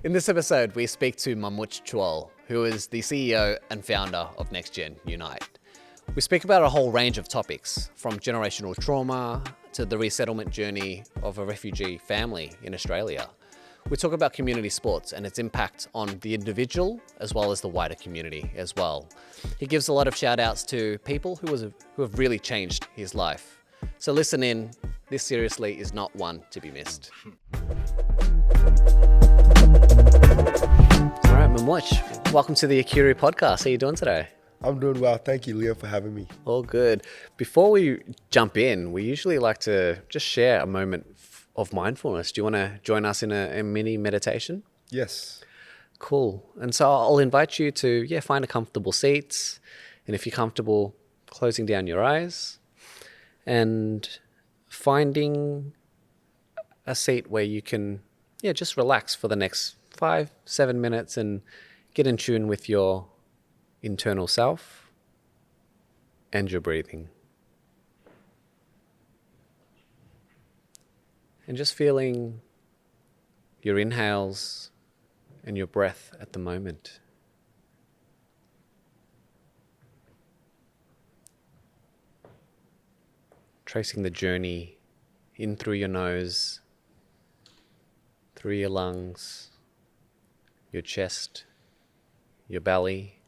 In this episode, we speak to Mamuch Chuol, who is the CEO and founder of NextGen Unite. We speak about a whole range of topics, from generational trauma to the resettlement journey of a refugee family in Australia. We talk about community sports and its impact on the individual as well as the wider community as well. He gives a lot of shout outs to people who have really changed his life. So listen in, this seriously is not one to be missed. All right, Mamuch, welcome to the OKIRU podcast. How are you doing today? I'm doing well. Thank you, Liem, for having me. All good. Before we jump in, we usually like to just share a moment of mindfulness. Do you want to join us in a mini meditation? Yes. Cool. And so I'll invite you to find a comfortable seat. And if you're comfortable, closing down your eyes and finding a seat where you can just relax for the next 5-7 minutes and get in tune with your internal self and your breathing. And just feeling your inhales and your breath at the moment. Tracing the journey in through your nose, through your lungs, your chest, your belly,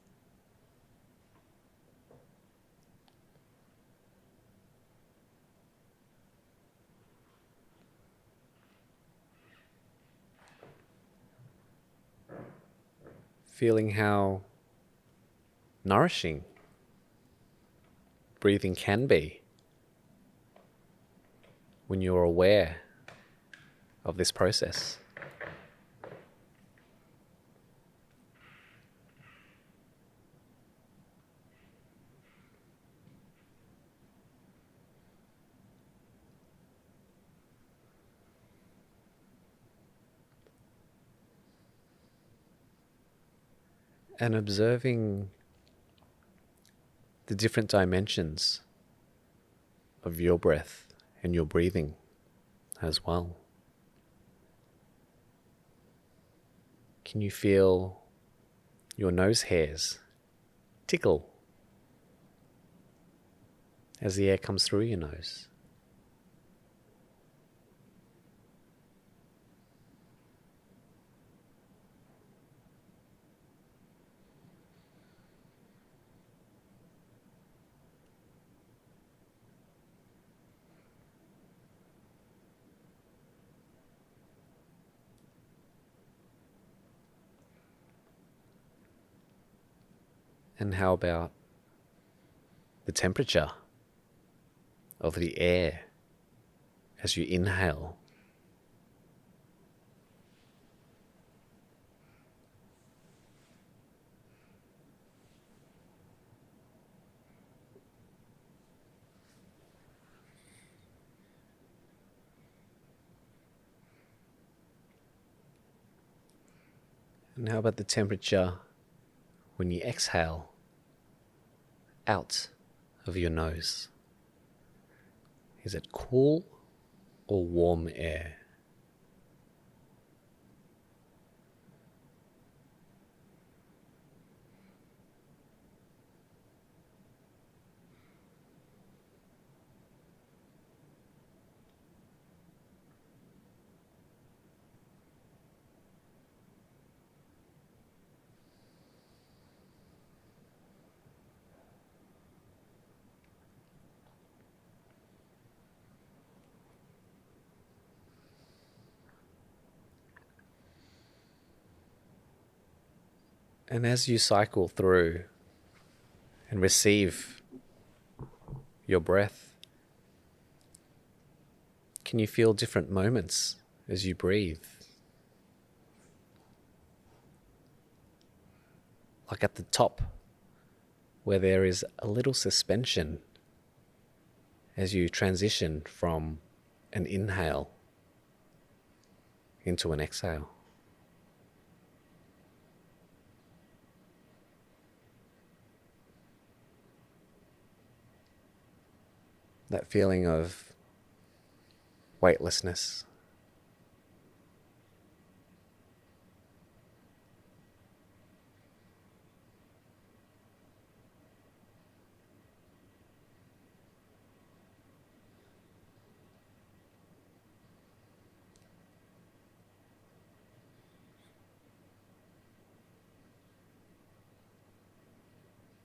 feeling how nourishing breathing can be when you're aware of this process. And observing the different dimensions of your breath and your breathing as well. Can you feel your nose hairs tickle as the air comes through your nose? And how about the temperature of the air as you inhale? And how about the temperature when you exhale out of your nose? Is it cool or warm air? And as you cycle through and receive your breath, can you feel different moments as you breathe? Like at the top, where there is a little suspension as you transition from an inhale into an exhale. That feeling of weightlessness,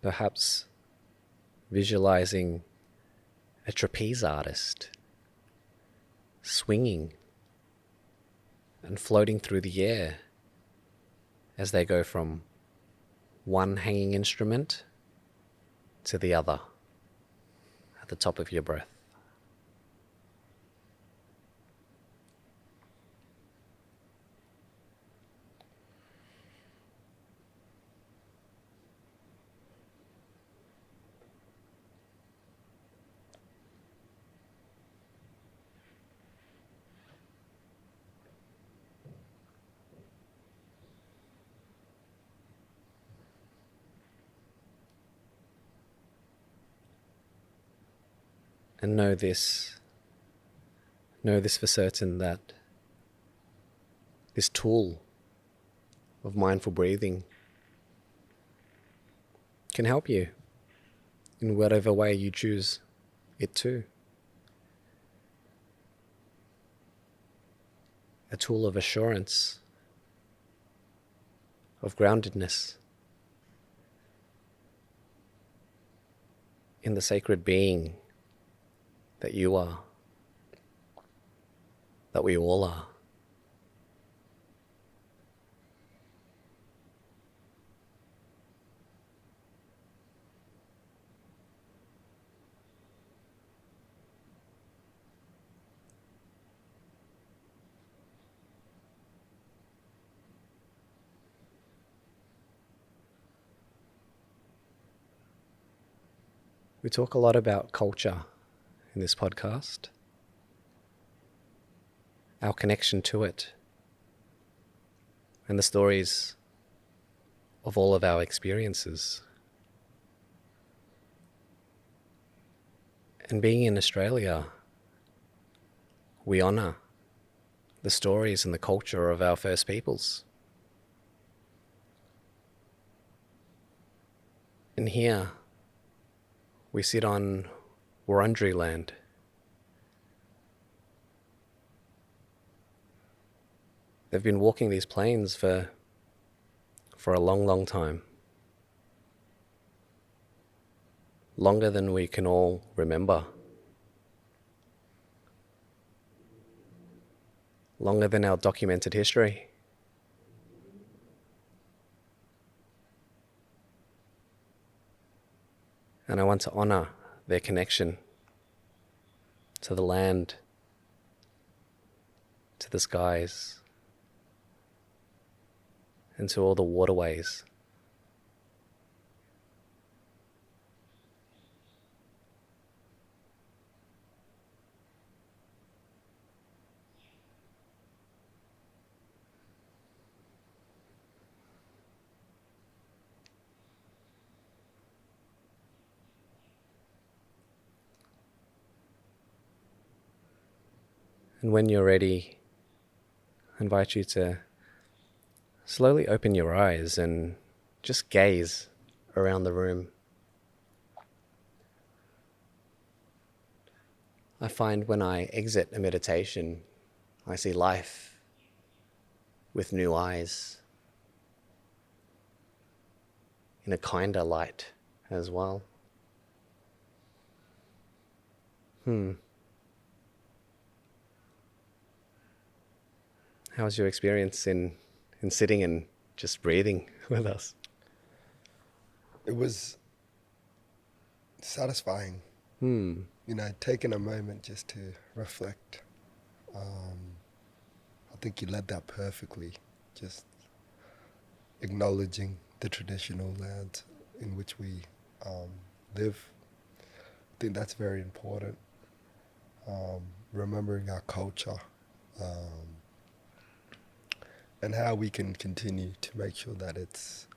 perhaps visualizing a trapeze artist swinging and floating through the air as they go from one hanging instrument to the other at the top of your breath. And know this for certain, that this tool of mindful breathing can help you in whatever way you choose it to. A tool of assurance, of groundedness in the sacred being that you are, that we all are. We talk a lot about culture in this podcast, our connection to it, and the stories of all of our experiences. And being in Australia, we honour the stories and the culture of our First Peoples. And here, we sit on Wurundjeri land. They've been walking these plains for a long, long time. Longer than we can all remember. Longer than our documented history. And I want to honour their connection to the land, to the skies, and to all the waterways. And when you're ready, I invite you to slowly open your eyes and just gaze around the room. I find when I exit a meditation, I see life with new eyes, in a kinder light as well. How's your experience in sitting and just breathing with us? It was satisfying. Taking a moment just to reflect. I think you led that perfectly. Just acknowledging the traditional land in which we live. I think that's very important. Remembering our culture. And how we can continue to make sure that it's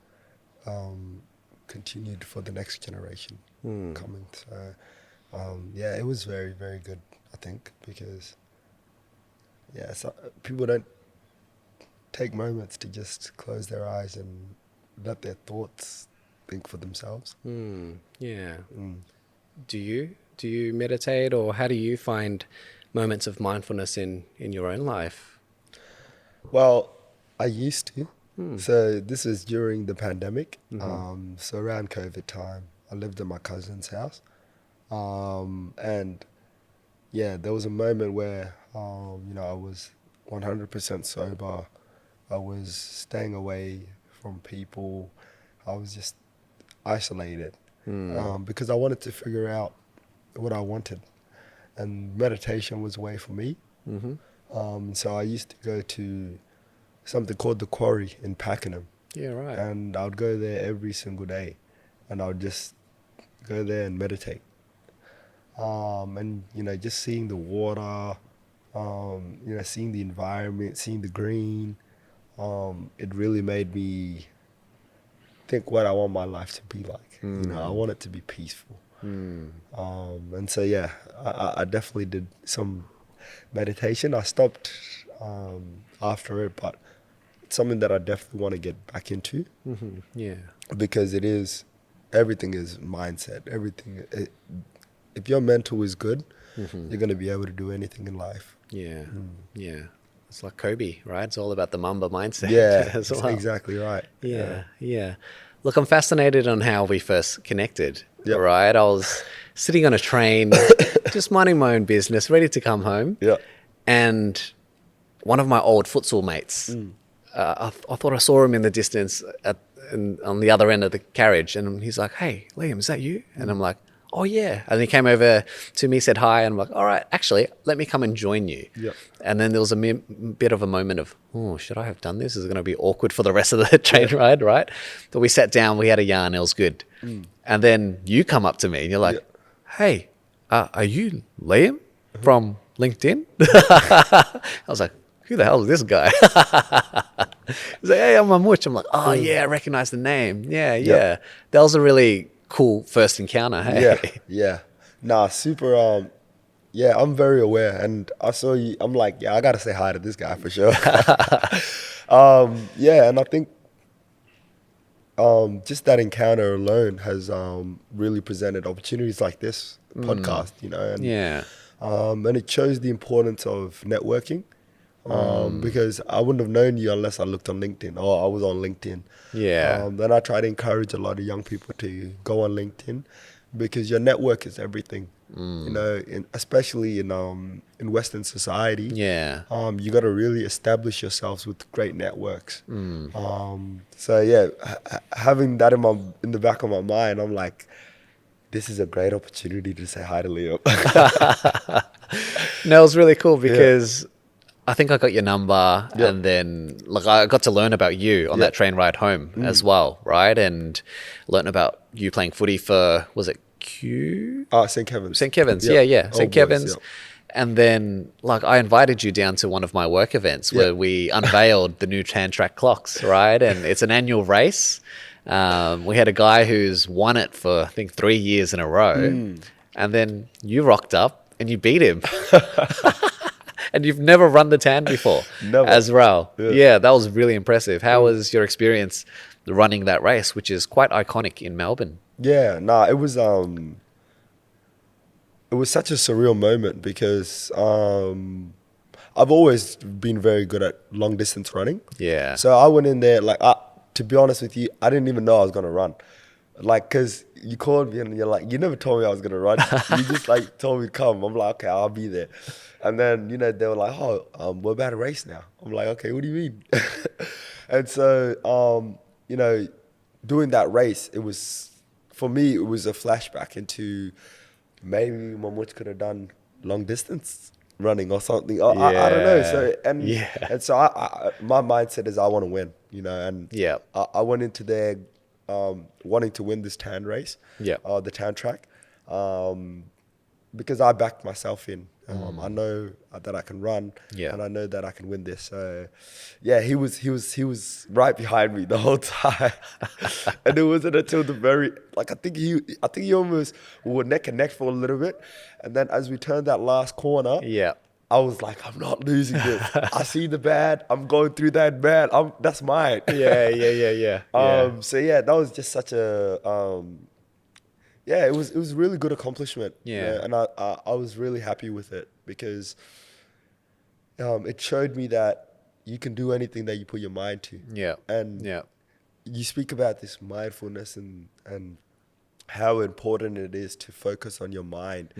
continued for the next generation coming. So, it was very, very good, I think, because, people don't take moments to just close their eyes and let their thoughts think for themselves. Yeah. Do you meditate, or how do you find moments of mindfulness in your own life? Well, I used to. So this was during the pandemic. So around COVID time, I lived at my cousin's house. And yeah, there was a moment where, I was 100% sober. I was staying away from people. I was just isolated because I wanted to figure out what I wanted. And meditation was a way for me. So I used to go to something called the Quarry in Pakenham. Yeah, right. And I would go there every single day. And I would just go there and meditate. And, just seeing the water, seeing the environment, seeing the green, it really made me think what I want my life to be like. I want it to be peaceful. And so, yeah, I definitely did some meditation. I stopped after it, but it's something that I definitely want to get back into. Yeah. Because everything is mindset. If your mental is good, you're going to be able to do anything in life. Yeah. Yeah. It's like Kobe, right? It's all about the Mamba mindset. Yeah, as well. exactly right. Yeah. Look, I'm fascinated on how we first connected, Yep. right? I was sitting on a train, just minding my own business, ready to come home. Yeah. And one of my old futsal mates, I thought I saw him in the distance on the other end of the carriage. And he's like, "Hey, Liam, is that you?" And I'm like, "Oh, yeah." And he came over to me, said hi. And I'm like, "All right, actually, let me come and join you." Yep. And then there was a bit of a moment of, "Oh, should I have done this? Is it going to be awkward for the rest of the train ride?" Right? But we sat down, we had a yarn, it was good. And then you come up to me and you're like, "Hey, are you Liam from LinkedIn?" I was like, "Who the hell is this guy?" He's like, "Hey, I'm Mamuch." I'm like, "Oh, yeah, I recognize the name. Yeah. That was a really cool first encounter. Hey? Yeah. Nah, super. I'm very aware, and I saw you. I'm like, yeah, I gotta say hi to this guy for sure. And I think just that encounter alone has really presented opportunities like this podcast, and and it shows the importance of networking. Because I wouldn't have known you unless I looked on LinkedIn or I was on LinkedIn. Yeah. Then I try to encourage a lot of young people to go on LinkedIn because your network is everything. Especially in Western society. Yeah. You got to really establish yourselves with great networks. So yeah, having that in the back of my mind, I'm like, this is a great opportunity to say hi to Leo. No, it was really cool because I think I got your number and then I got to learn about you on that train ride home as well, right? And learn about you playing footy for, was it Q? St. Kevin's. St. Kevin's, yeah. St. Kevin's. And then I invited you down to one of my work events where we unveiled the new Tan-Track clocks, right? And it's an annual race. We had a guy who's won it for, I think, 3 years in a row. And then you rocked up and you beat him. And you've never run the Tan before. Never. As well. Yeah, that was really impressive. How was your experience running that race, which is quite iconic in Melbourne? Yeah, it was such a surreal moment because I've always been very good at long distance running. Yeah. So I went in there to be honest with you, I didn't even know I was gonna run. Cause you called me and you're like, you never told me I was gonna run. You just told me come. I'm like, okay, I'll be there. And then, they were like, we're about to race now. I'm like, okay, what do you mean? And so, doing that race, for me, it was a flashback into maybe Mamuch could have done long distance running or something. I don't know. So, and so my mindset is I want to win, and I went into there wanting to win this Tan race, the Tan track, because I backed myself in. I know that I can run, and I know that I can win this. So, yeah, he was right behind me the whole time, and it wasn't until the very I think he almost were neck and neck for a little bit, and then as we turned that last corner, I was like, I'm not losing this. I see the bad. I'm going through that bad. That's mine. Yeah. So yeah, that was just such a. It was a really good accomplishment. And I was really happy with it because it showed me that you can do anything that you put your mind to. Yeah. And yeah. you speak about this mindfulness and how important it is to focus on your mind.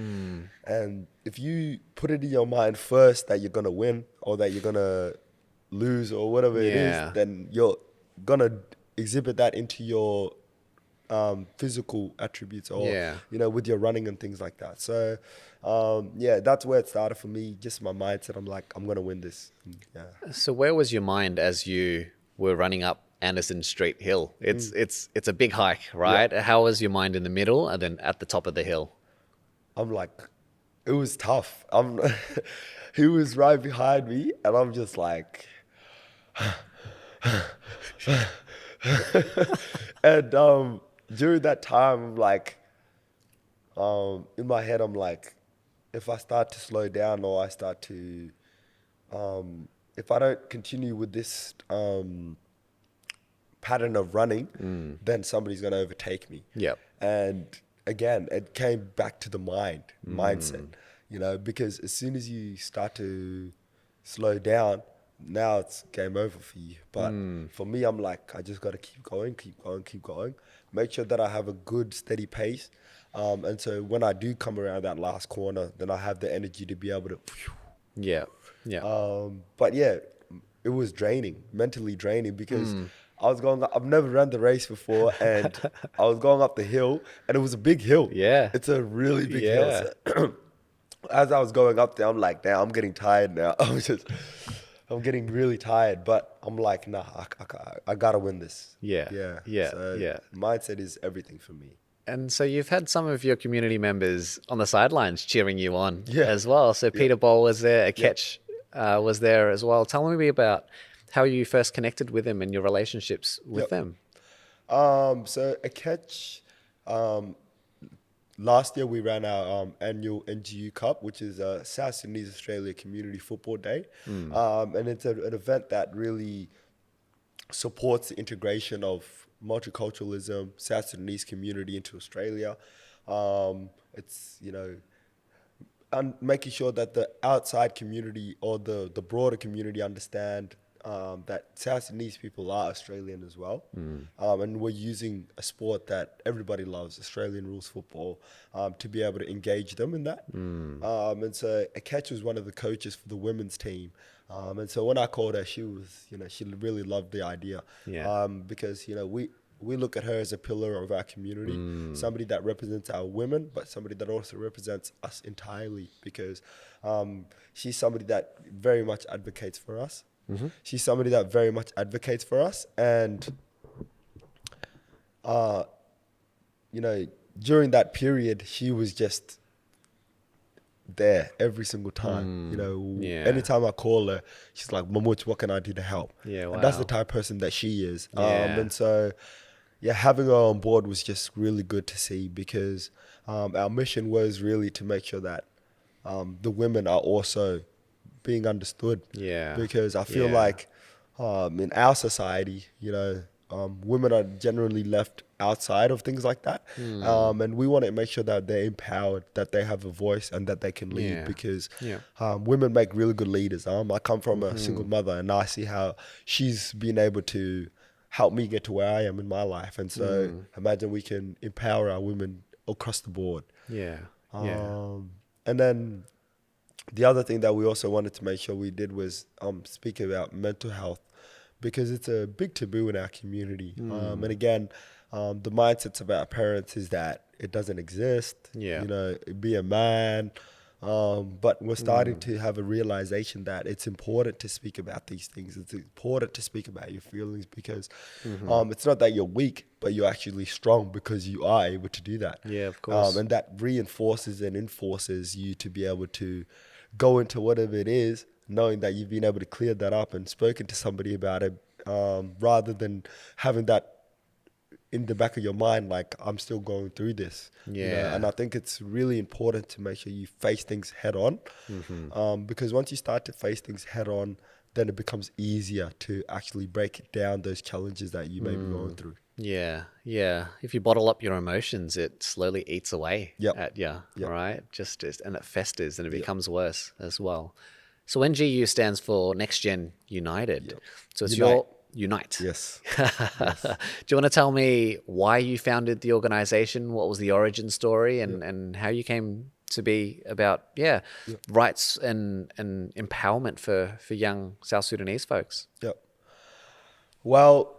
And if you put it in your mind first that you're going to win or that you're going to lose or whatever it is, then you're going to exhibit that into your physical attributes or, you know, with your running and things like that. So, yeah, that's where it started for me. Just my mindset. I'm like, I'm going to win this. Yeah. So where was your mind as you were running up Anderson Street Hill? It's a big hike, right? Yeah. How was your mind in the middle and then at the top of the hill? I'm like, it was tough. He was right behind me and I'm just like, and during that time, I'm like, in my head, I'm like, if I start to slow down or I start to, if I don't continue with this pattern of running, then somebody's going to overtake me. Yep. And again, it came back to the mindset, you know, because as soon as you start to slow down, now it's game over for you. But for me, I'm like, I just got to keep going. Make sure that I have a good, steady pace. And so when I do come around that last corner, then I have the energy to be able to... Yeah. But yeah, it was draining, mentally draining, because I've never run the race before, and I was going up the hill, and it was a big hill. Yeah. It's a really big hill. So as I was going up there, I'm like, damn, I'm getting tired now. I'm getting really tired, but I'm like, nah, I gotta win this. Yeah. So mindset is everything for me. And so you've had some of your community members on the sidelines cheering you on as well. So Peter Bowl was there, a catch was there as well. Tell me about how you first connected with him and your relationships with them. So a catch, last year we ran our annual NGU Cup, which is a South Sudanese Australia Community Football Day. And it's an event that really supports the integration of multiculturalism, South Sudanese community into Australia. It's, you know, and making sure that the outside community or the broader community understand that South Sudanese people are Australian as well. And we're using a sport that everybody loves, Australian rules football, to be able to engage them in that. And so Akech was one of the coaches for the women's team. And so when I called her, she was, you know, she really loved the idea. Because, you know, we look at her as a pillar of our community, somebody that represents our women, but somebody that also represents us entirely, because she's somebody that very much advocates for us. She's somebody that very much advocates for us. And, you know, during that period, she was just there every single time. You know, anytime I call her, she's like, Mamuch, what can I do to help? And that's the type of person that she is. And so, having her on board was just really good to see, because our mission was really to make sure that the women are also being understood. Because I feel like in our society, you know, women are generally left outside of things like that. And we want to make sure that they're empowered, that they have a voice and that they can lead, because women make really good leaders. I come from a single mother, and I see how she's been able to help me get to where I am in my life. And so imagine we can empower our women across the board. And then the other thing that we also wanted to make sure we did was speak about mental health, because it's a big taboo in our community. And again, the mindsets of our parents is that it doesn't exist, you know, be a man. But we're starting to have a realization that it's important to speak about these things. It's important to speak about your feelings, because it's not that you're weak, but you're actually strong because you are able to do that. Of course. And that reinforces and enforces you to be able to go into whatever it is, knowing that you've been able to clear that up and spoken to somebody about it, rather than having that in the back of your mind, like, I'm still going through this. You know? And I think it's really important to make sure you face things head on, because once you start to face things head on, then it becomes easier to actually break down those challenges that you may be going through. If you bottle up your emotions, it slowly eats away at you, right? And it festers and it becomes worse as well. So NGU stands for NextGen United. Yep. So it's Unite. your Unite. Yes. Do you want to tell me why you founded the organization? What was the origin story and how you came to be about, rights and empowerment for young South Sudanese folks? Yep. Well,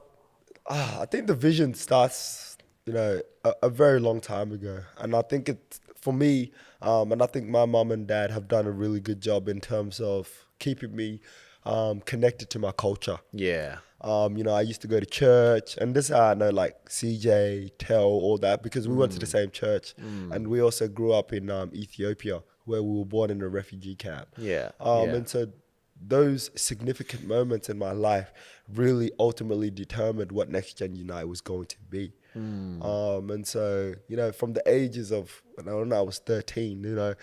I think the vision starts, a very long time ago. And I think it's, for me, and I think my mom and dad have done a really good job in terms of keeping me connected to my culture. Yeah. I used to go to church, and this is how I know like CJ, Tel, all that, because we went to the same church. And we also grew up in Ethiopia, where we were born in a refugee camp. Yeah. And so those significant moments in my life really ultimately determined what NextGen Unite was going to be. And so, from the ages of, I don't know, I was 13,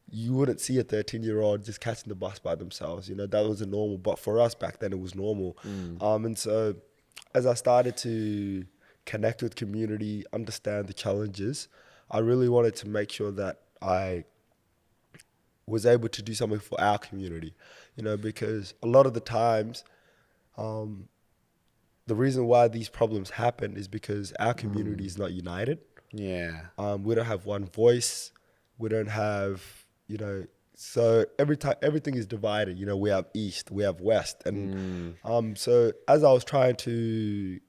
you wouldn't see a 13-year-old just catching the bus by themselves. That wasn't normal. But for us back then, it was normal. And so as I started to connect with community, understand the challenges, I really wanted to make sure that I was able to do something for our community, because a lot of the times, the reason why these problems happen is because our community is not united. Yeah. We don't have one voice. We don't have, so everything is divided. We have East, we have West. And so as I was trying to,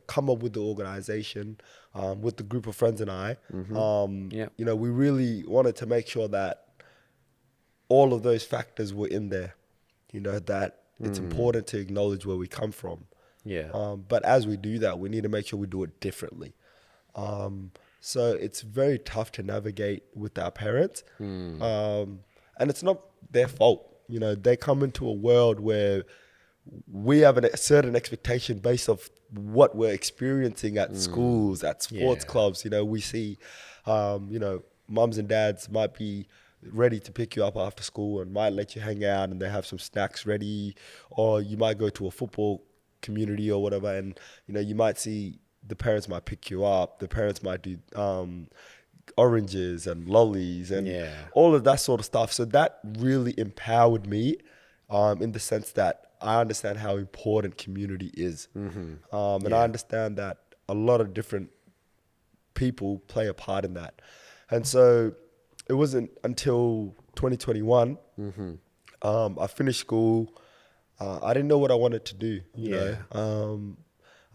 come up with the organization, with the group of friends and I, we really wanted to make sure that all of those factors were in there, that it's important to acknowledge where we come from. Yeah. But as we do that, we need to make sure we do it differently. So it's very tough to navigate with our parents. And it's not their fault. They come into a world where we have a certain expectation based off what we're experiencing at schools, at sports clubs. We see, mums and dads might be ready to pick you up after school and might let you hang out and they have some snacks ready, or you might go to a football community or whatever, and you might see the parents might pick you up, the parents might do oranges and lollies and all of that sort of stuff. So that really empowered me, in the sense that I understand how important community is. And I understand that a lot of different people play a part in that. And so it wasn't until 2021, I finished school. I didn't know what I wanted to do.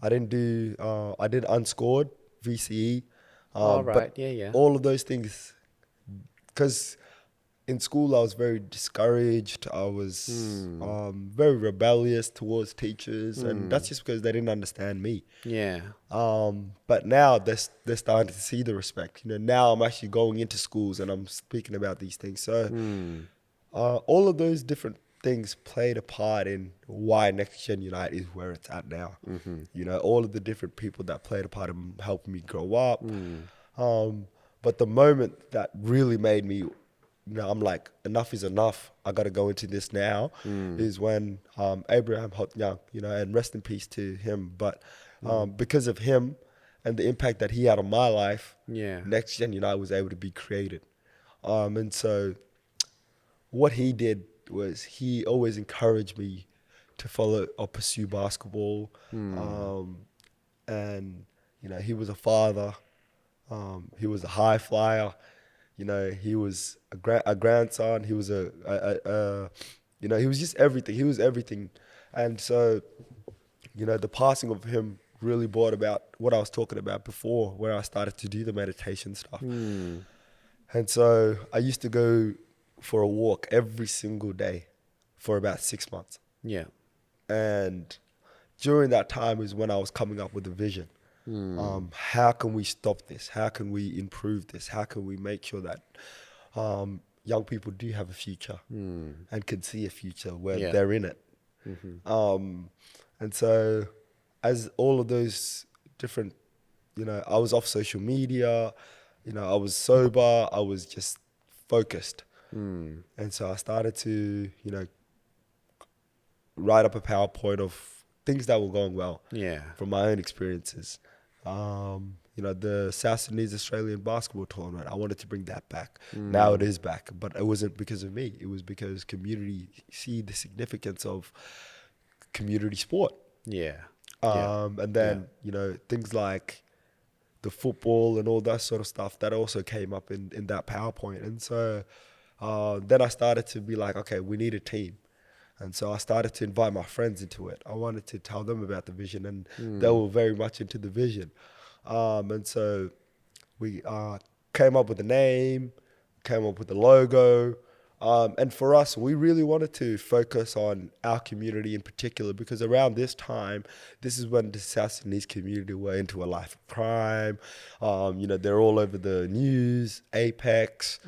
I did unscored VCE. But all of those things, because in school I was very discouraged. I was very rebellious towards teachers, and that's just because they didn't understand me. But now they're starting to see the respect. Now I'm actually going into schools and I'm speaking about these things. So all of those different things played a part in why NextGen Unite is where it's at now. All of the different people that played a part in helping me grow up. But the moment that really made me, I'm like, enough is enough, I got to go into this now, is when Abraham Hotnyang, and rest in peace to him. But because of him and the impact that he had on my life, NextGen Unite was able to be created. And so what he did was he always encouraged me to follow or pursue basketball. And, he was a father. He was a high flyer. He was a grandson. He was he was just everything. He was everything. And so, the passing of him really brought about what I was talking about before, where I started to do the meditation stuff. And so I used to go for a walk every single day for about 6 months. And during that time is when I was coming up with a vision. How can we stop this? How can we improve this? How can we make sure that young people do have a future and can see a future where they're in it? And so as all of those different, I was off social media, I was sober, I was just focused. And so I started to, write up a PowerPoint of things that were going well from my own experiences. the South Sudanese Australian basketball tournament. I wanted to bring that back. Now it is back, but it wasn't because of me. It was because community see the significance of community sport. Yeah. And then, things like the football and all that sort of stuff, that also came up in that PowerPoint. And so then I started to be like, okay, we need a team. And so I started to invite my friends into it. I wanted to tell them about the vision, and they were very much into the vision. And so we came up with a name, came up with a logo. And for us, we really wanted to focus on our community in particular, because around this time, this is when the South Sudanese community were into a life of crime. They're all over the news, Apex.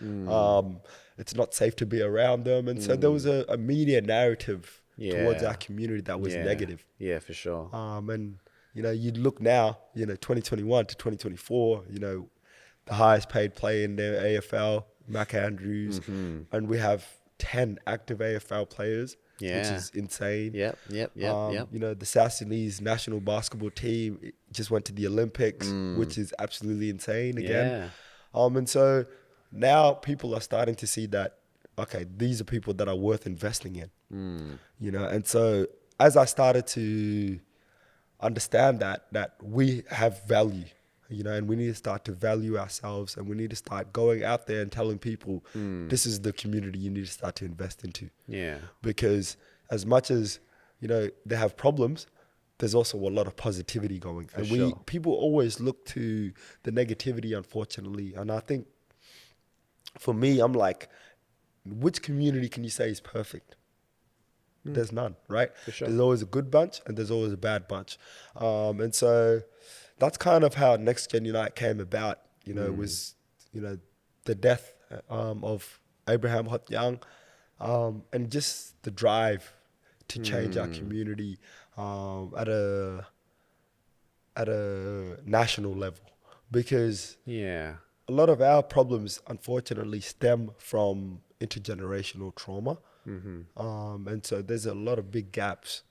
It's not safe to be around them. And so there was a media narrative towards our community that was negative. Yeah, for sure. And, you'd look now, 2021 to 2024, the highest paid player in the AFL, Mac Andrews, and we have 10 active AFL players, which is insane. Yep. The South Sudanese national basketball team just went to the Olympics, which is absolutely insane again. And so now people are starting to see that, okay, these are people that are worth investing in, and so as I started to understand that we have value, and we need to start to value ourselves, and we need to start going out there and telling people, this is the community you need to start to invest into. Yeah. Because as much as, they have problems, there's also a lot of positivity going. And people always look to the negativity, unfortunately. And I think for me, I'm like, which community can you say is perfect? There's none, right? For sure. There's always a good bunch and there's always a bad bunch. And so that's kind of how NextGen Unite came about, was, the death of Abraham Hot Young, and just the drive to change our community at a national level. Because a lot of our problems, unfortunately, stem from intergenerational trauma. And so there's a lot of big gaps.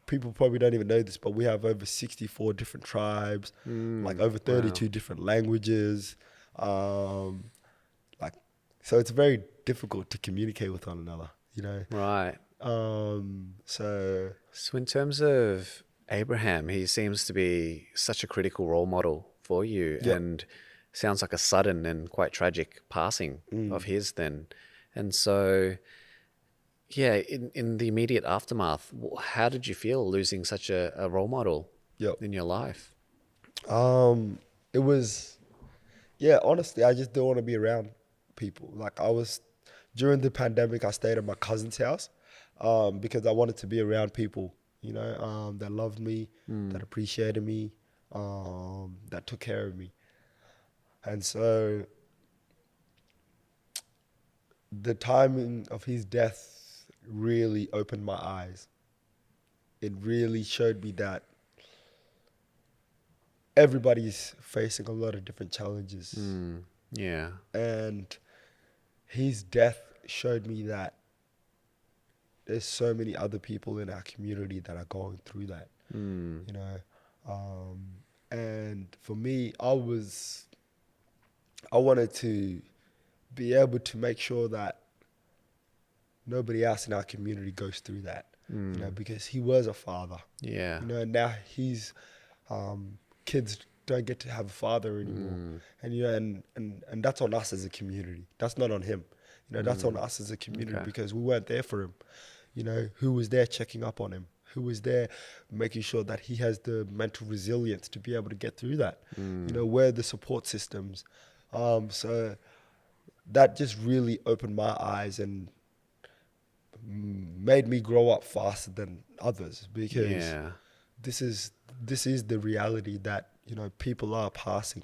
People probably don't even know this, but we have over 64 different tribes, like over 32 different languages. So it's very difficult to communicate with one another, Right. So in terms of Abraham, he seems to be such a critical role model for you, and sounds like a sudden and quite tragic passing of his then. And so, in the immediate aftermath, how did you feel losing such a role model in your life? It was, honestly, I just don't want to be around people. Like during the pandemic, I stayed at my cousin's house because I wanted to be around people, that loved me, that appreciated me, that took care of me. And so the timing of his death really opened my eyes. It really showed me that everybody's facing a lot of different challenges. And his death showed me that there's so many other people in our community that are going through that, and for me, I wanted to be able to make sure that nobody else in our community goes through that, because he was a father. And now his kids don't get to have a father anymore. And that's on us as a community. That's not on him. That's on us as a community, because we weren't there for him. Who was there checking up on him? Who was there making sure that he has the mental resilience to be able to get through that? Where are the support systems? So that just really opened my eyes and made me grow up faster than others, because this is the reality that people are passing,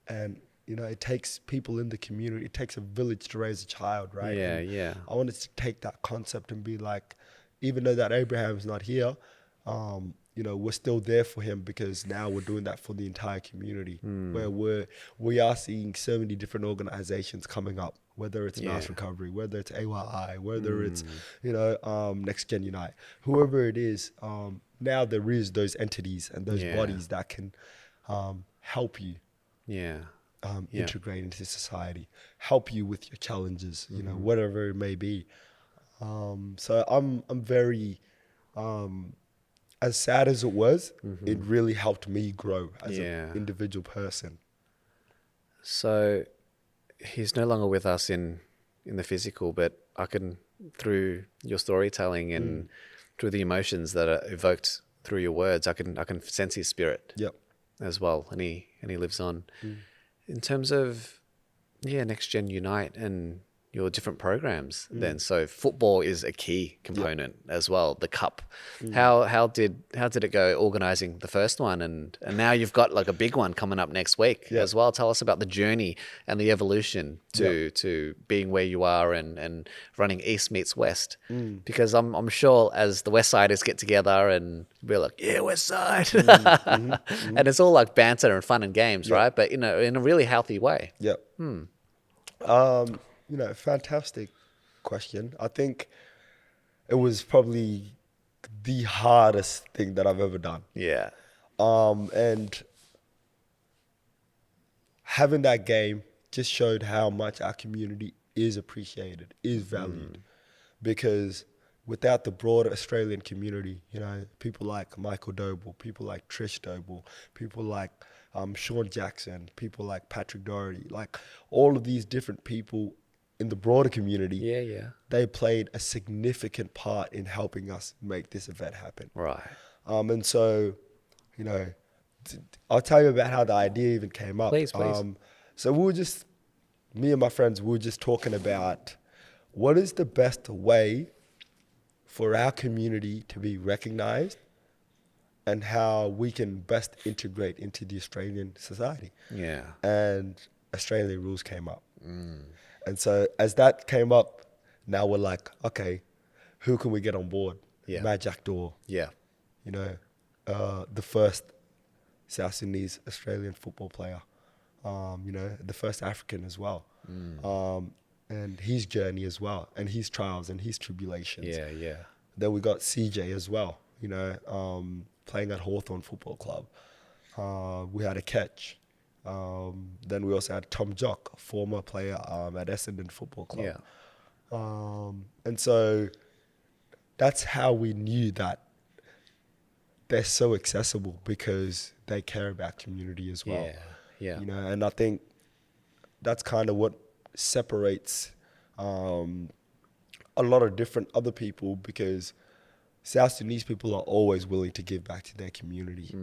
and it takes people in the community. It takes a village to raise a child, right? I wanted to take that concept and be like, even though that Abraham's not here, we're still there for him, because now we're doing that for the entire community, where we are seeing so many different organizations coming up, whether it's Mass Recovery, whether it's AYI, whether it's, NextGen Unite, whoever it is, now there is those entities and those bodies that can help you integrate into society, help you with your challenges, you know, whatever it may be. So I'm very, as sad as it was, it really helped me grow as an individual person. So he's no longer with us in the physical, but I can, through your storytelling and through the emotions that are evoked through your words, I can sense his spirit as well, and he lives on. In terms of NextGen Unite and your different programs then, so football is a key component as well, the cup. How did it go organising the first one, and now you've got like a big one coming up next week as well? Tell us about the journey and the evolution to being where you are and running East meets West, because I'm sure as the West Siders get together and we're like, West Side, and it's all like banter and fun and games, right? But in a really healthy way. You know, fantastic question. I think it was probably the hardest thing that I've ever done. And having that game just showed how much our community is appreciated, is valued. Because without the broader Australian community, you know, people like Michael Doble, people like Trish Doble, people like Sean Jackson, people like Patrick Doherty, like all of these different people in the broader community, they played a significant part in helping us make this event happen. And so, you know, I'll tell you about how the idea even came up. Please. So me and my friends, we were just talking about what is the best way for our community to be recognized and how we can best integrate into the Australian society. And Australian rules came up. And so as that came up, now we're like, okay, who can we get on board? Matt Jackdaw, you know, the first South Sudanese Australian football player, you know, the first African as well. And his journey as well, and his trials and his tribulations. Then we got CJ as well, you know, playing at Hawthorn Football Club. We had a catch. Then we also had Tom Jock, a former player at Essendon Football Club. And so that's how we knew that they're so accessible, because they care about community as well. You know, and I think that's kind of what separates a lot of different other people, because South Sudanese people are always willing to give back to their community.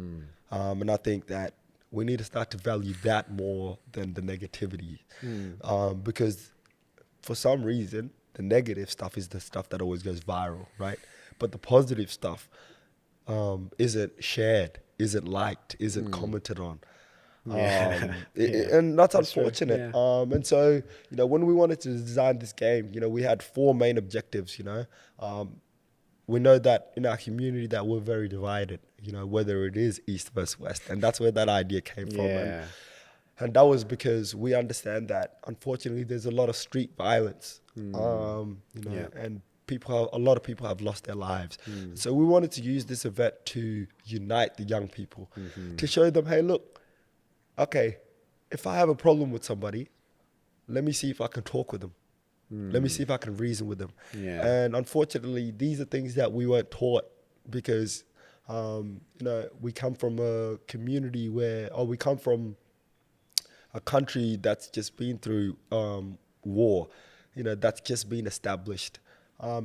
And I think that we need to start to value that more than the negativity. Because for some reason, the negative stuff is the stuff that always goes viral, right? But the positive stuff isn't shared, isn't liked, isn't commented on. And that's unfortunate. And so, you know, when we wanted to design this game, you know, we had 4 main objectives, you know. We know that in our community that we're very divided, you know, whether it is East versus West. And that's where that idea came from. And that was because we understand that, unfortunately, there's a lot of street violence, you know, and a lot of people have lost their lives. So we wanted to use this event to unite the young people, to show them, hey, look, okay, if I have a problem with somebody, let me see if I can talk with them. Let me see if I can reason with them. And unfortunately, these are things that we weren't taught, because, you know, we come from a community we come from a country that's just been through war, you know, that's just been established.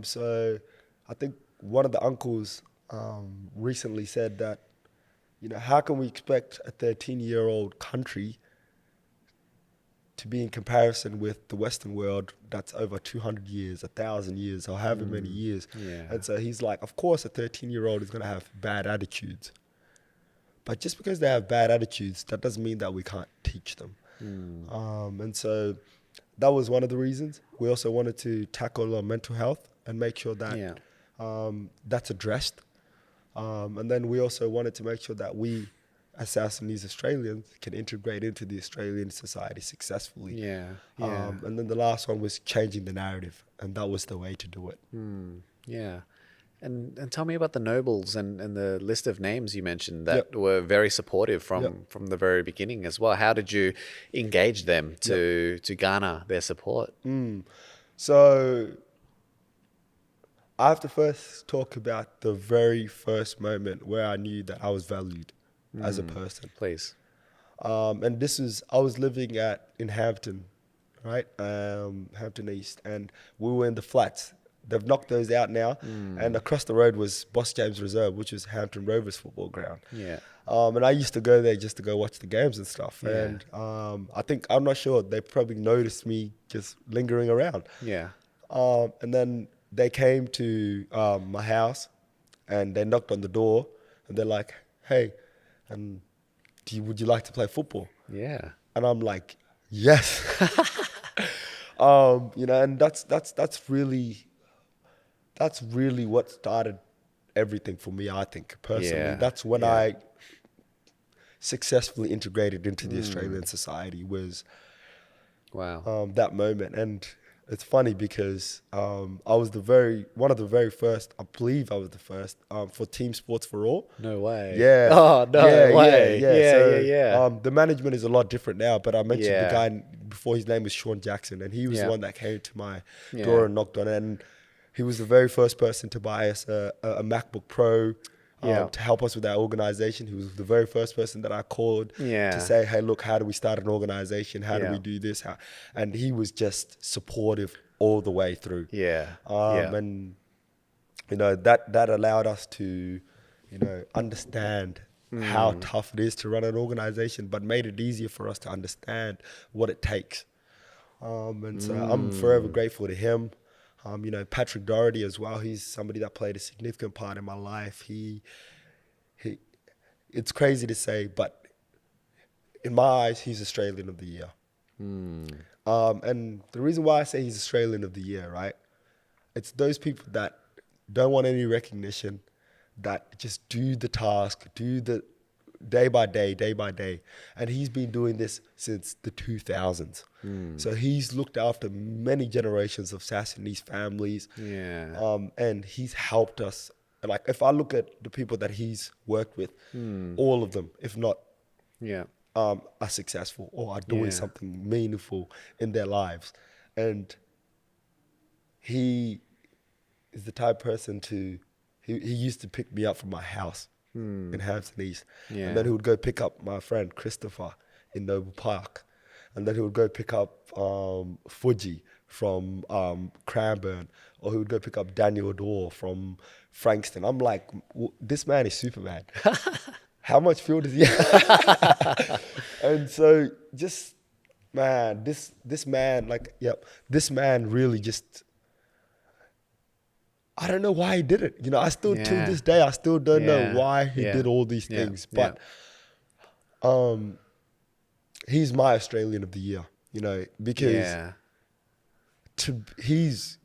So I think one of the uncles recently said that, you know, how can we expect a 13-year-old country to be in comparison with the Western world that's over 200 years, 1,000 years, or however many years. And so he's like, of course, a 13-year-old is going to have bad attitudes. But just because they have bad attitudes, that doesn't mean that we can't teach them. And so that was one of the reasons. We also wanted to tackle our mental health and make sure that that's addressed. And then we also wanted to make sure that we, as South Sudanese Australians, can integrate into the Australian society successfully. And then the last one was changing the narrative, and that was the way to do it. And tell me about the nobles and the list of names you mentioned that were very supportive from the very beginning as well. How did you engage them to garner their support? So I have to first talk about the very first moment where I knew that I was valued as a person. Please. And this is, I was living in Hampton, right? Hampton East, and we were in the flats. They've knocked those out now, and across the road was Boss James Reserve, which was Hampton Rovers football ground. Yeah. And I used to go there just to go watch the games and stuff. Yeah. And I'm not sure, they probably noticed me just lingering around. Yeah. And then they came to my house, and they knocked on the door, and they're like, "Hey, and would you like to play football?" Yeah. And I'm like, "Yes." And that's really what started everything for me, I think, personally. Yeah. That's when I successfully integrated into the Australian society, was that moment. And it's funny because I was one of the very first, I believe I was the first, for Team Sports for All. No way. Yeah. Oh, no way. Yeah. The management is a lot different now, but I mentioned the guy before, his name was Sean Jackson, and he was the one that came to my door and knocked on it. And he was the very first person to buy us a MacBook Pro to help us with our organization. He was the very first person that I called to say, "Hey, look, how do we start an organization? How do we do this?" And he was just supportive all the way through. And that allowed us to, understand how tough it is to run an organization, but made it easier for us to understand what it takes. So I'm forever grateful to him. Patrick Doherty as well. He's somebody that played a significant part in my life. It's crazy to say, but in my eyes, he's Australian of the Year. And the reason why I say he's Australian of the Year, right? It's those people that don't want any recognition, that just do the task, do the day by day. And he's been doing this since the 2000s. So he's looked after many generations of South Sudanese families. And he's helped us. Like, if I look at the people that he's worked with, all of them, if not, are successful or are doing something meaningful in their lives. And he is the type of person he used to pick me up from my house in Hampton East. And then he would go pick up my friend Christopher in Noble Park. And then he would go pick up Fuji from Cranbourne, or he would go pick up Daniel Dorr from Frankston. I'm like, this man is Superman. How much fuel does he have? And so just, man, this man really just, I don't know why he did it. I still, to this day, I still don't know why he did all these things. But he's my Australian of the Year, because he's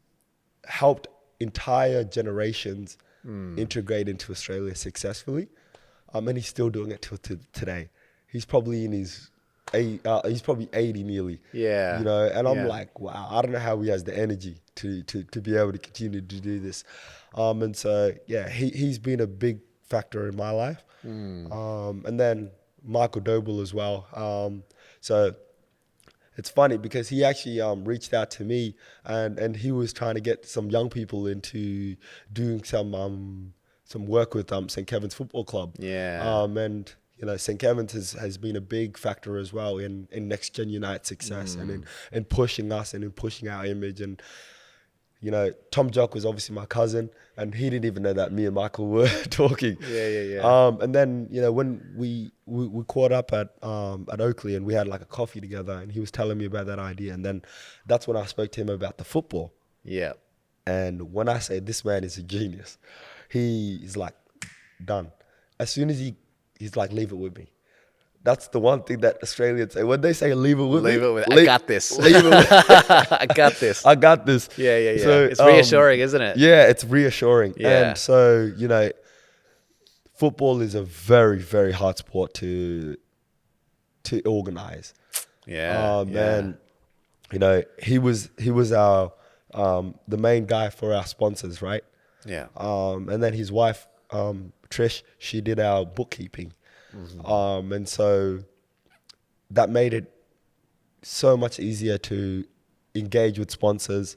helped entire generations integrate into Australia successfully. And he's still doing it till today. He's probably he's probably 80 nearly. And I'm like, wow, I don't know how he has the energy to be able to continue to do this. And so, he's been a big factor in my life. And then Michael Doble as well. So it's funny because he actually reached out to me, and he was trying to get some young people into doing some work with St. Kevin's Football Club. And St. Kevin's has been a big factor as well in NextGen Unite success and in pushing us and in pushing our image. And Tom Jock was obviously my cousin, and he didn't even know that me and Michael were talking. And then when we caught up at Oakley, and we had like a coffee together, and he was telling me about that idea, and then that's when I spoke to him about the football. And when I say this man is a genius, he's like, done. As soon as he's like, leave it with me. That's the one thing that Australians say. When they say leave it with me. I got this. Leave it with I got this. I got this. So, it's reassuring, isn't it? Yeah, it's reassuring. And so, football is a very, very hard sport to organize. And he was our the main guy for our sponsors, right? Yeah. And then his wife, Trish, she did our bookkeeping. And so that made it so much easier to engage with sponsors,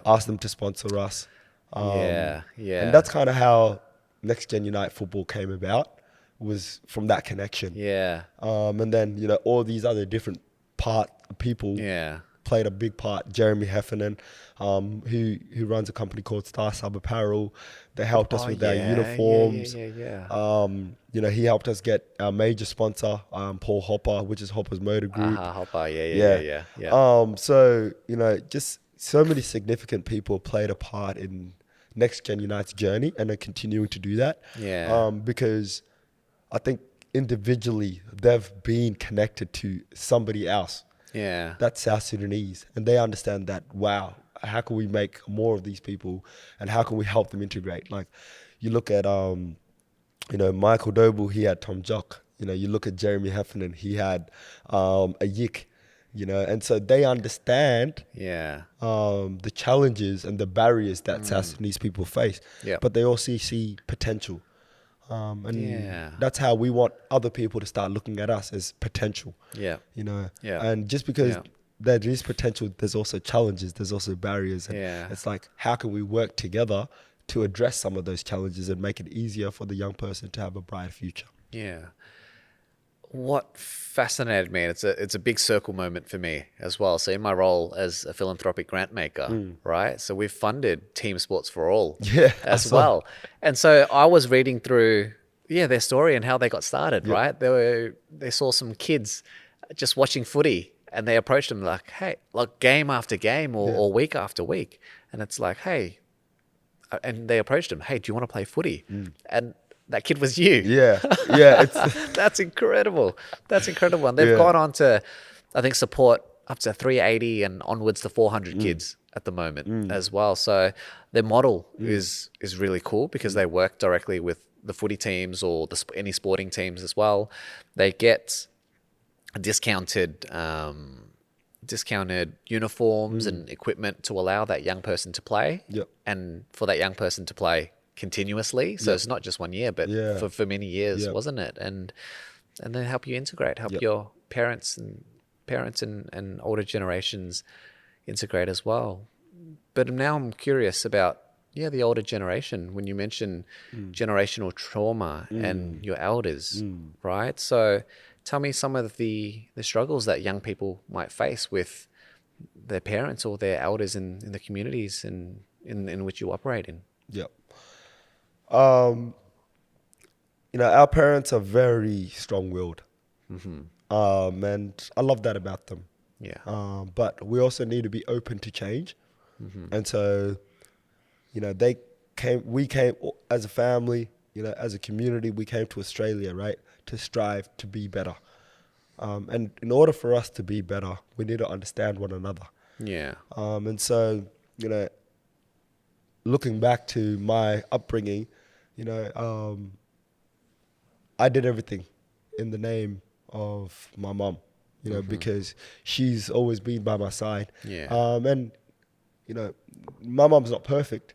ask them to sponsor us. And that's kind of how NextGen Unite football came about, was from that connection. And then, you know, all these other different people played a big part. Jeremy Heffernan, who runs a company called Star Sub Apparel. They helped us with our uniforms. You know, he helped us get our major sponsor, Paul Hopper, which is Hopper's Motor Group. Hopper, So, you know, just so many significant people played a part in NextGen Unite's journey, and are continuing to do that. Because I think individually they've been connected to somebody else. That's South Sudanese, and they understand that, wow, how can we make more of these people, and how can we help them integrate? Like, you look at you know, Michael Doble, he had Tom Jock. You know, you look at Jeremy Heffernan, he had a Yik. You know, and so they understand the challenges and the barriers that South Sudanese people face, but they also see potential. And that's how we want other people to start looking at us, as potential. You know, and just because there is potential, there's also challenges, there's also barriers. And it's like, how can we work together to address some of those challenges and make it easier for the young person to have a bright future? What fascinated me, and it's a big circle moment for me as well. So in my role as a philanthropic grant maker, right? So we've funded Team Sports for All as well. And so I was reading through, their story and how they got started, right? They saw some kids just watching footy, and they approached them like, hey, like game after game or week after week. And it's like, hey, and they approached him, hey, do you want to play footy? And that kid was you. That's incredible. That's incredible. And they've gone on to, I think, support up to 380 and onwards to 400 kids at the moment as well. So their model is really cool, because they work directly with the footy teams or any sporting teams as well. They get discounted uniforms and equipment to allow that young person to play, and for that young person to play continuously. So it's not just 1 year, but for many years, wasn't it? And then help you integrate, help your parents and older generations integrate as well. But now I'm curious about the older generation, when you mention generational trauma and your elders, right? So tell me some of the struggles that young people might face with their parents or their elders in the communities in which you operate in. You know, our parents are very strong-willed, and I love that about them. But we also need to be open to change, and so, you know, we came as a family, you know, as a community, we came to Australia, right, to strive to be better. And in order for us to be better, we need to understand one another. And so, you know, looking back to my upbringing, you know, I did everything in the name of my mom, you know, because she's always been by my side. And, you know, my mom's not perfect,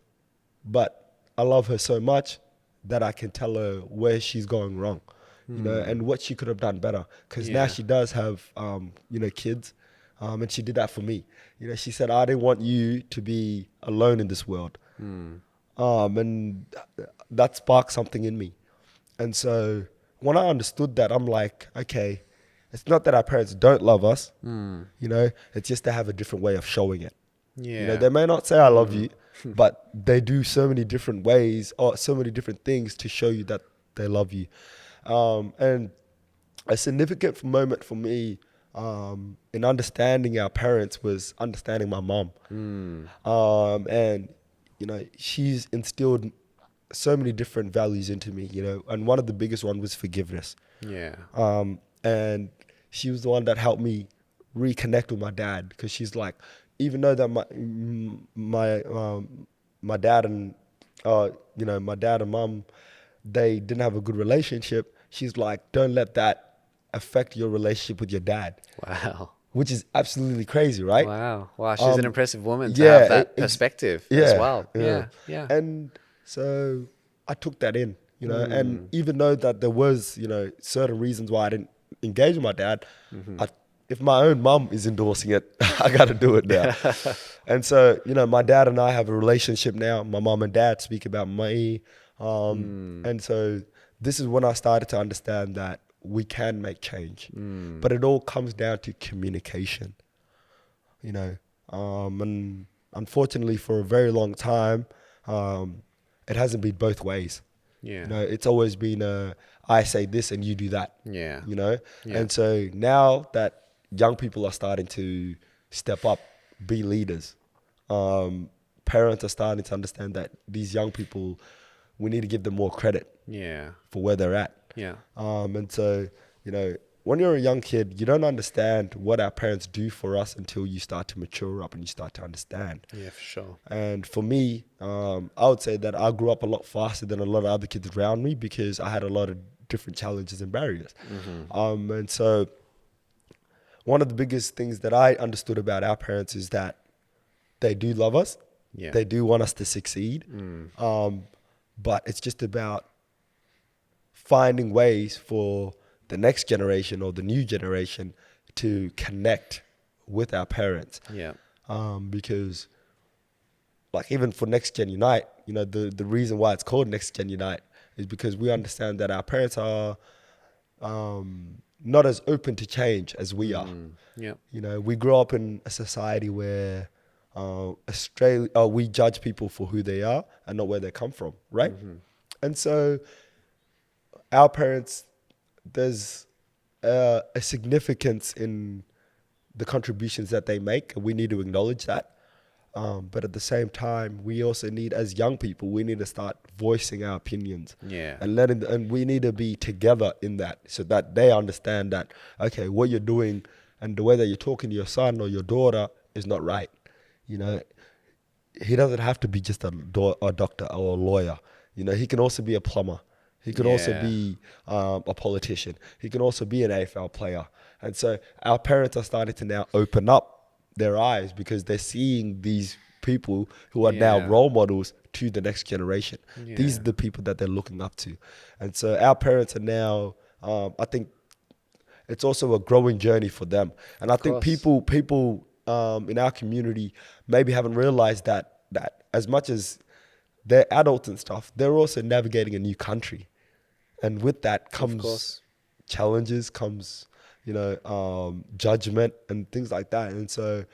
but I love her so much that I can tell her where she's going wrong, you know, and what she could have done better. Because now she does have, you know, kids, and she did that for me. You know, she said, I didn't want you to be alone in this world. And that sparked something in me. And so when I understood that, I'm like, okay, it's not that our parents don't love us, you know, it's just they have a different way of showing it. You know, they may not say I love you, but they do so many different ways or so many different things to show you that they love you. And a significant moment for me in understanding our parents was understanding my mom. And, you know, she's instilled so many different values into me, you know, and one of the biggest one was forgiveness. And she was the one that helped me reconnect with my dad, because she's like, even though that my dad and you know, my dad and mom, they didn't have a good relationship, she's like, don't let that affect your relationship with your dad. Wow. Which is absolutely crazy, right? Wow. She's an impressive woman to have that perspective as well. And So I took that in, and even though that there was, certain reasons why I didn't engage with my dad, if my own mum is endorsing it, I got to do it now. And so, my dad and I have a relationship now. My mum and dad speak about me. And so this is when I started to understand that we can make change. But it all comes down to communication, and unfortunately for a very long time, it hasn't been both ways. Yeah. It's always been I say this and you do that. Yeah. Yeah. And so now that young people are starting to step up, be leaders, parents are starting to understand that these young people, we need to give them more credit for where they're at. Yeah. And so, when you're a young kid, you don't understand what our parents do for us until you start to mature up and you start to understand. Yeah, for sure. And for me, I would say that I grew up a lot faster than a lot of other kids around me because I had a lot of different challenges and barriers. And so one of the biggest things that I understood about our parents is that they do love us. Yeah. They do want us to succeed. But it's just about finding ways for the next generation or the new generation to connect with our parents. Yeah. Because like even for NextGen Unite, the reason why it's called NextGen Unite is because we understand that our parents are not as open to change as we are. Yeah. We grew up in a society where we judge people for who they are and not where they come from, right? And so our parents, there's a significance in the contributions that they make, and we need to acknowledge that. But at the same time, we also need, as young people, we need to start voicing our opinions. Yeah. And we need to be together in that so that they understand that, okay, what you're doing and the way that you're talking to your son or your daughter is not right. He doesn't have to be just a doctor or a lawyer. He can also be a plumber. He could also be a politician. He can also be an AFL player. And so our parents are starting to now open up their eyes because they're seeing these people who are now role models to the next generation. These are the people that they're looking up to. And so our parents are now, I think it's also a growing journey for them. And I think people in our community maybe haven't realized that as much as they're adults and stuff, they're also navigating a new country. And with that comes challenges, comes, judgment and things like that. And so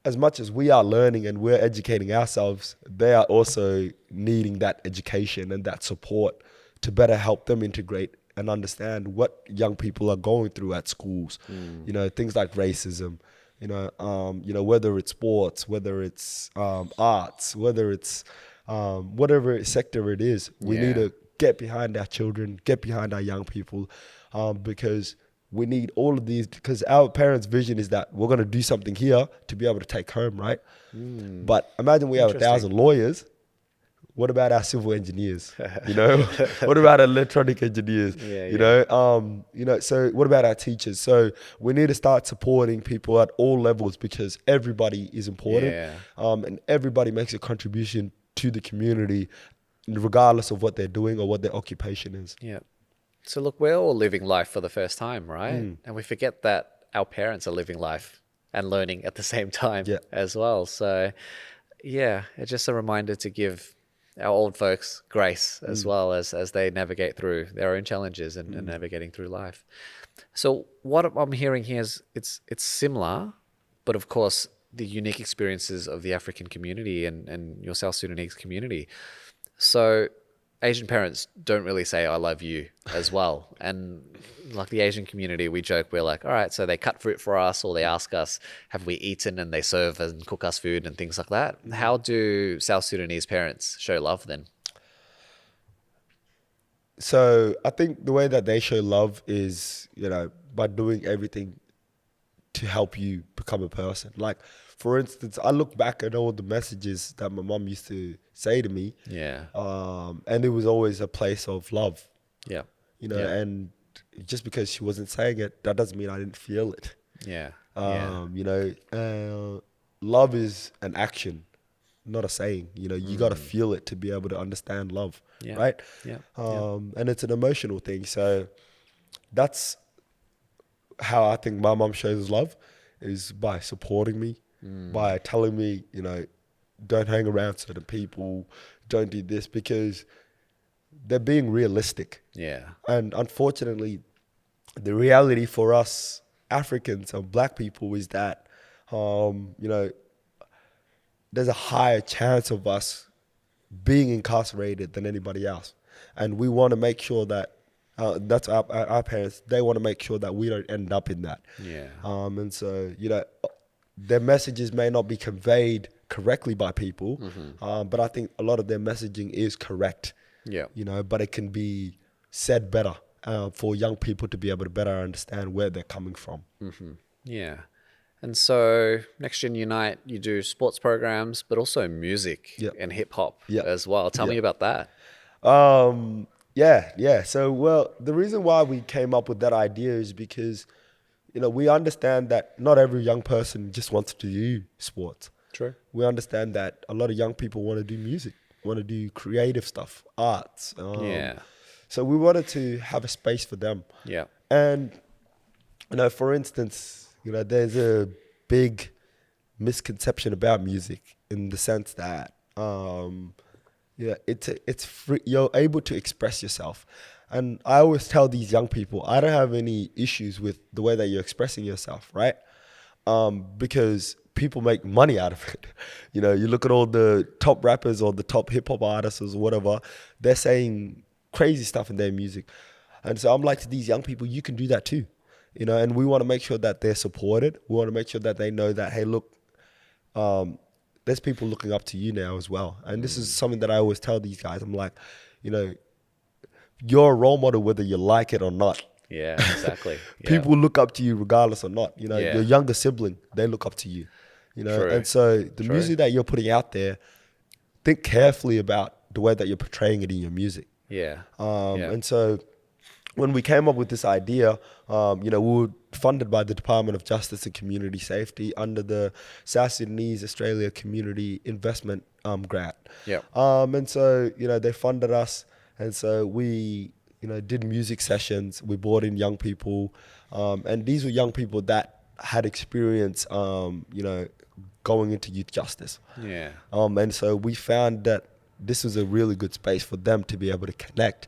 as much as we are learning and we're educating ourselves, they are also needing that education and that support to better help them integrate and understand what young people are going through at schools. Things like racism, whether it's sports, whether it's arts, whether it's whatever sector it is, we need to get behind our children, get behind our young people, because we need all of these, because our parents' vision is that we're going to do something here to be able to take home, right? But imagine we have 1,000 lawyers. What about our civil engineers? What about our electronic engineers? So what about our teachers? So we need to start supporting people at all levels because everybody is important, and everybody makes a contribution to the community, regardless of what they're doing or what their occupation is. Yeah. So look, we're all living life for the first time, right? And we forget that our parents are living life and learning at the same time as well. So it's just a reminder to give our old folks grace as well as they navigate through their own challenges and navigating through life. So what I'm hearing here is it's similar, but of course the unique experiences of the African community and your South Sudanese community. So Asian parents don't really say, I love you as well. And like the Asian community, we joke, we're like, all right, so they cut fruit for us or they ask us, have we eaten, and they serve and cook us food and things like that. How do South Sudanese parents show love then? So I think the way that they show love is, by doing everything to help you become a person. Like, for instance, I look back at all the messages that my mom used to say to me. And it was always a place of love. And just because she wasn't saying it, that doesn't mean I didn't feel it. Love is an action. not a saying. You know, you got to feel it to be able to understand love, right? And it's an emotional thing. So that's how I think my mom shows love, is by supporting me, by telling me, you know, don't hang around certain people, don't do this, because they're being realistic. Yeah. And unfortunately, the reality for us Africans and black people is that, you know, there's a higher chance of us being incarcerated than anybody else. And we want to make sure that, that's our parents, they want to make sure that we don't end up in that. Yeah. And so, you know, their messages may not be conveyed correctly by people, but I think a lot of their messaging is correct. Yeah. You know, but it can be said better for young people to be able to better understand where they're coming from. Yeah. And so NextGen Unite, you do sports programs, but also music and hip hop as well. Tell me about that. Yeah. So, well, the reason why we came up with that idea is because, you know, we understand that not every young person just wants to do sports. True. We understand that a lot of young people want to do music, want to do creative stuff, arts. So we wanted to have a space for them. Yeah. And, you know, for instance, you know, there's a big misconception about music in the sense that, it's free, you're able to express yourself. And I always tell these young people, I don't have any issues with the way that you're expressing yourself, right? Because people make money out of it. You know, you look at all the top rappers or the top hip hop artists or whatever, they're saying crazy stuff in their music. And so I'm like to these young people, you can do that too. You know, and we want to make sure that they're supported. We want to make sure that they know that, hey, look, there's people looking up to you now as well. And this is something that I always tell these guys. I'm like, you know, you're a role model whether you like it or not. Yeah, exactly. People look up to you regardless or not. You know, your younger sibling, they look up to you. You know, and so the music that you're putting out there, think carefully about the way that you're portraying it in your music. And so when we came up with this idea, you know, we were funded by the Department of Justice and Community Safety under the South Sudanese Australia Community Investment Grant. And so, you know, they funded us. And so we, you know, did music sessions. We brought in young people. And these were young people that had experience, you know, going into youth justice. And so we found that this was a really good space for them to be able to connect.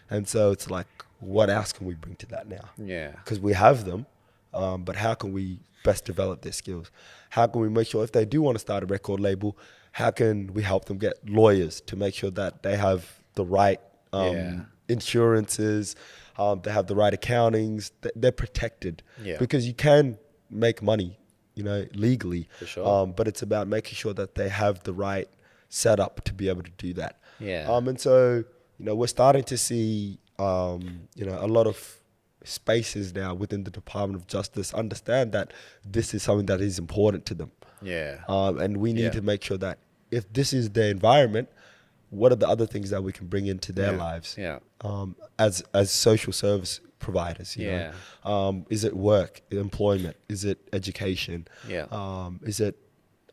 And so it's like, what else can we bring to that now? Because we have them, but how can we best develop their skills? How can we make sure if they do want to start a record label, how can we help them get lawyers to make sure that they have the right insurances, they have the right accountings, they're protected. Because you can make money, you know, legally. For sure. But it's about making sure that they have the right setup to be able to do that. And so, you know, we're starting to see, you know, a lot of spaces now within the Department of Justice understand that this is something that is important to them. And we need to make sure that if this is their environment, what are the other things that we can bring into their lives as social service providers? You know? Is it work, employment? Is it education? Is it,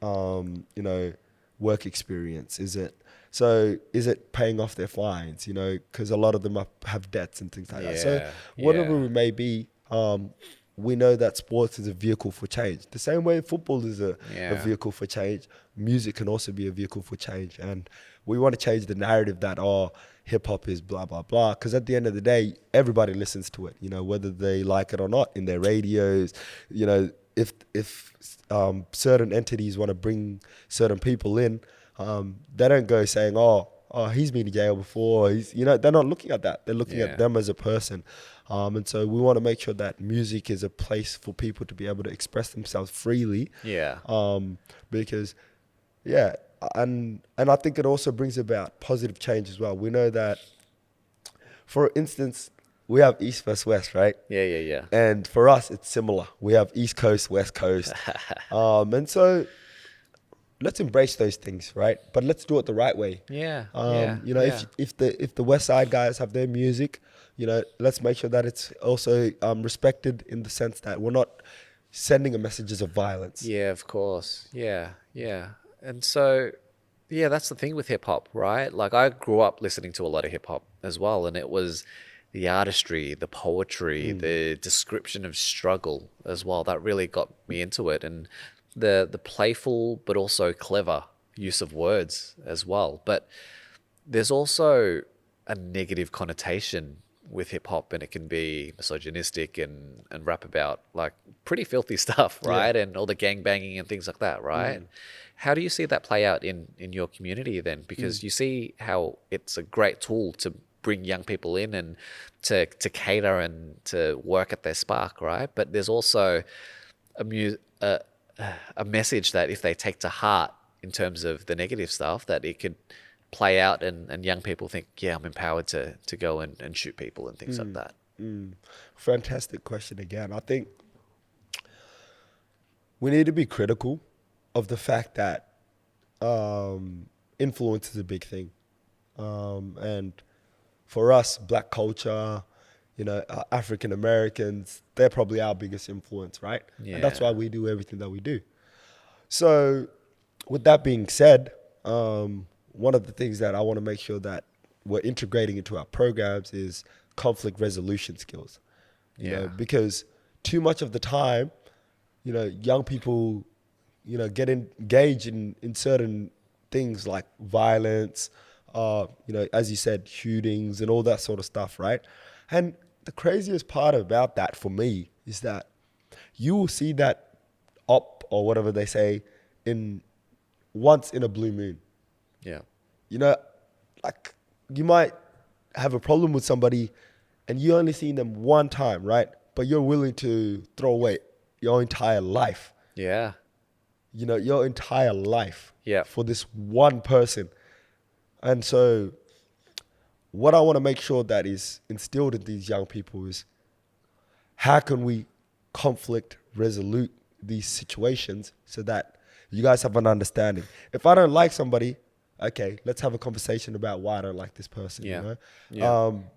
you know, work experience? Is it paying off their fines? You know, because a lot of them have debts and things like that. So whatever it may be, we know that sports is a vehicle for change. The same way football is a vehicle for change, music can also be a vehicle for change. And we want to change the narrative that, hip hop is blah, blah, blah. Because at the end of the day, everybody listens to it, you know, whether they like it or not, in their radios. You know, if certain entities want to bring certain people in, they don't go saying, he's been in jail before. You know, they're not looking at that. They're looking at them as a person. And so we want to make sure that music is a place for people to be able to express themselves freely. Because, and I think it also brings about positive change as well. We know that, for instance, we have East versus West, right? And for us, it's similar. We have East Coast, West Coast. And so let's embrace those things, right? But let's do it the right way. You know, if the West Side guys have their music, you know, let's make sure that it's also respected in the sense that we're not sending a messages of violence. Of course. And so Yeah, that's the thing with hip hop, right? Like I grew up listening to a lot of hip hop as well, and it was the artistry, the poetry, the description of struggle as well. That really got me into it, and the playful but also clever use of words as well. But there's also a negative connotation with hip hop, and it can be misogynistic and rap about like pretty filthy stuff, right? And all the gang banging and things like that, right? How do you see that play out in your community then? Because you see how it's a great tool to bring young people in and to cater and to work at their spark, right? But there's also a message that if they take to heart in terms of the negative stuff, that it could play out and young people think, yeah, I'm empowered to go and shoot people and things like that. Fantastic question again. I think we need to be critical of the fact that influence is a big thing. And for us, Black culture, African Americans, they're probably our biggest influence, right? Yeah. And that's why we do everything that we do. So with that being said, one of the things that I want to make sure that we're integrating into our programs is conflict resolution skills. You know, because too much of the time, young people, get engaged in certain things like violence, as you said, shootings and all that sort of stuff, right? And the craziest part about that for me is that you will see that op or whatever they say once in a blue moon. Yeah. Like you might have a problem with somebody and you only seen them one time, right? But you're willing to throw away your entire life. Yeah. Your entire life Yeah. for this one person. And so what I want to make sure that is instilled in these young people is how can we conflict resolute these situations so that you guys have an understanding. If I don't like somebody, okay, let's have a conversation about why I don't like this person,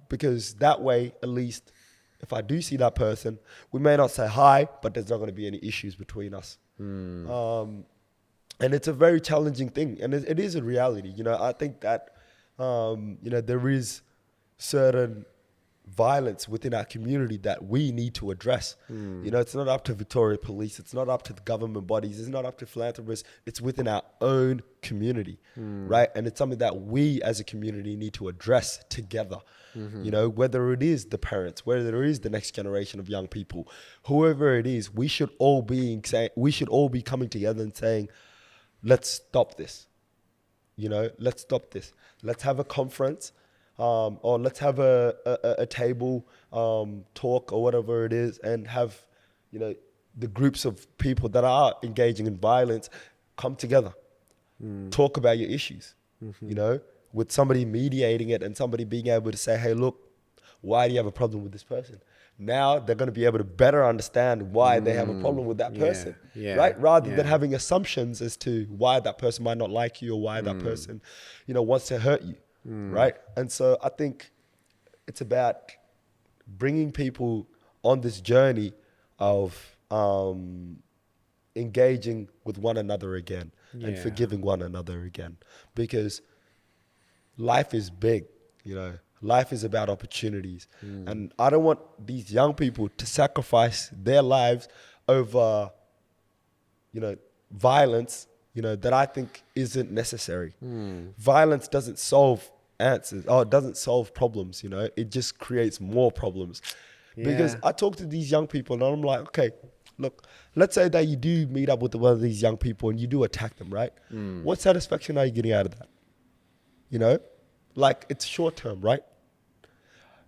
because that way, at least, if I do see that person, we may not say hi, but there's not going to be any issues between us. And it's a very challenging thing, and it is a reality. I think that, there is certain violence within our community that we need to address. It's not up to Victoria Police. It's not up to the government bodies. It's not up to philanthropists. It's within our own community, right? And it's something that we as a community need to address together. Whether it is the parents, whether it is the next generation of young people, whoever it is, we should all be coming together and saying, let's stop this. Let's stop this. Let's have a conference. Or let's have a table talk or whatever it is, and have the groups of people that are engaging in violence come together, talk about your issues, with somebody mediating it and somebody being able to say, hey, look, why do you have a problem with this person? Now they're going to be able to better understand why they have a problem with that person, right? Rather than having assumptions as to why that person might not like you or why that person, wants to hurt you. Right. And so I think it's about bringing people on this journey of engaging with one another again and forgiving one another again, because life is big, life is about opportunities. And I don't want these young people to sacrifice their lives over, violence, that I think isn't necessary. Violence doesn't solve answers, or it doesn't solve problems, it just creates more problems. Because I talk to these young people and I'm like, okay, look, let's say that you do meet up with one of these young people and you do attack them, right? What satisfaction are you getting out of that? Like it's short term, right?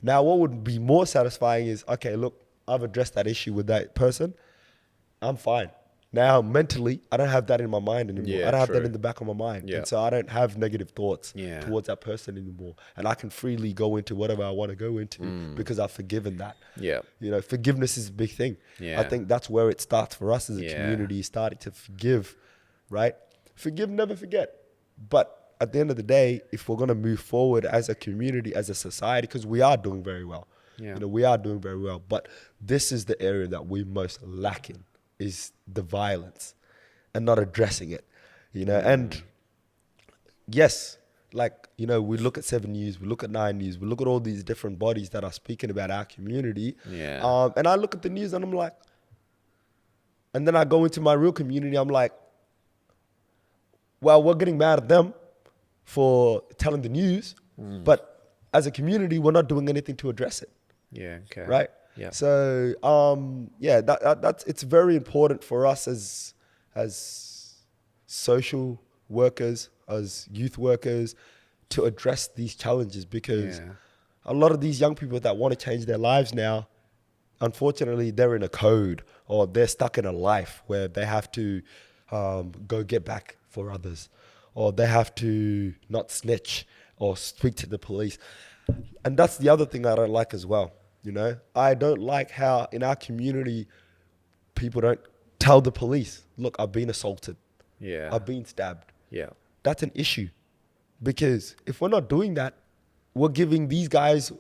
Now, what would be more satisfying is, okay, look, I've addressed that issue with that person. I'm fine. Now, mentally, I don't have that in my mind anymore. I don't have that in the back of my mind. And so I don't have negative thoughts towards that person anymore. And I can freely go into whatever I want to go into because I've forgiven that. Forgiveness is a big thing. I think that's where it starts for us as a community, starting to forgive, right? Forgive, never forget. But at the end of the day, if we're going to move forward as a community, as a society, because we are doing very well. We are doing very well. But this is the area that we most lack in, is the violence and not addressing it, and yes, like, you know, we look at 7 News, we look at 9 News, we look at all these different bodies that are speaking about our community. Yeah. And I look at the news and I'm like, and then I go into my real community, I'm like, well, we're getting mad at them for telling the news, but as a community, we're not doing anything to address it. Yeah. Okay. Right? Yeah. So, that's it's very important for us as social workers, as youth workers, to address these challenges, because a lot of these young people that want to change their lives now, unfortunately, they're in a code, or they're stuck in a life where they have to go get back for others, or they have to not snitch or speak to the police. And that's the other thing I don't like as well. You know, I don't like how in our community, people don't tell the police, look, I've been assaulted. Yeah. I've been stabbed. Yeah. That's an issue, because if we're not doing that, we're giving these guys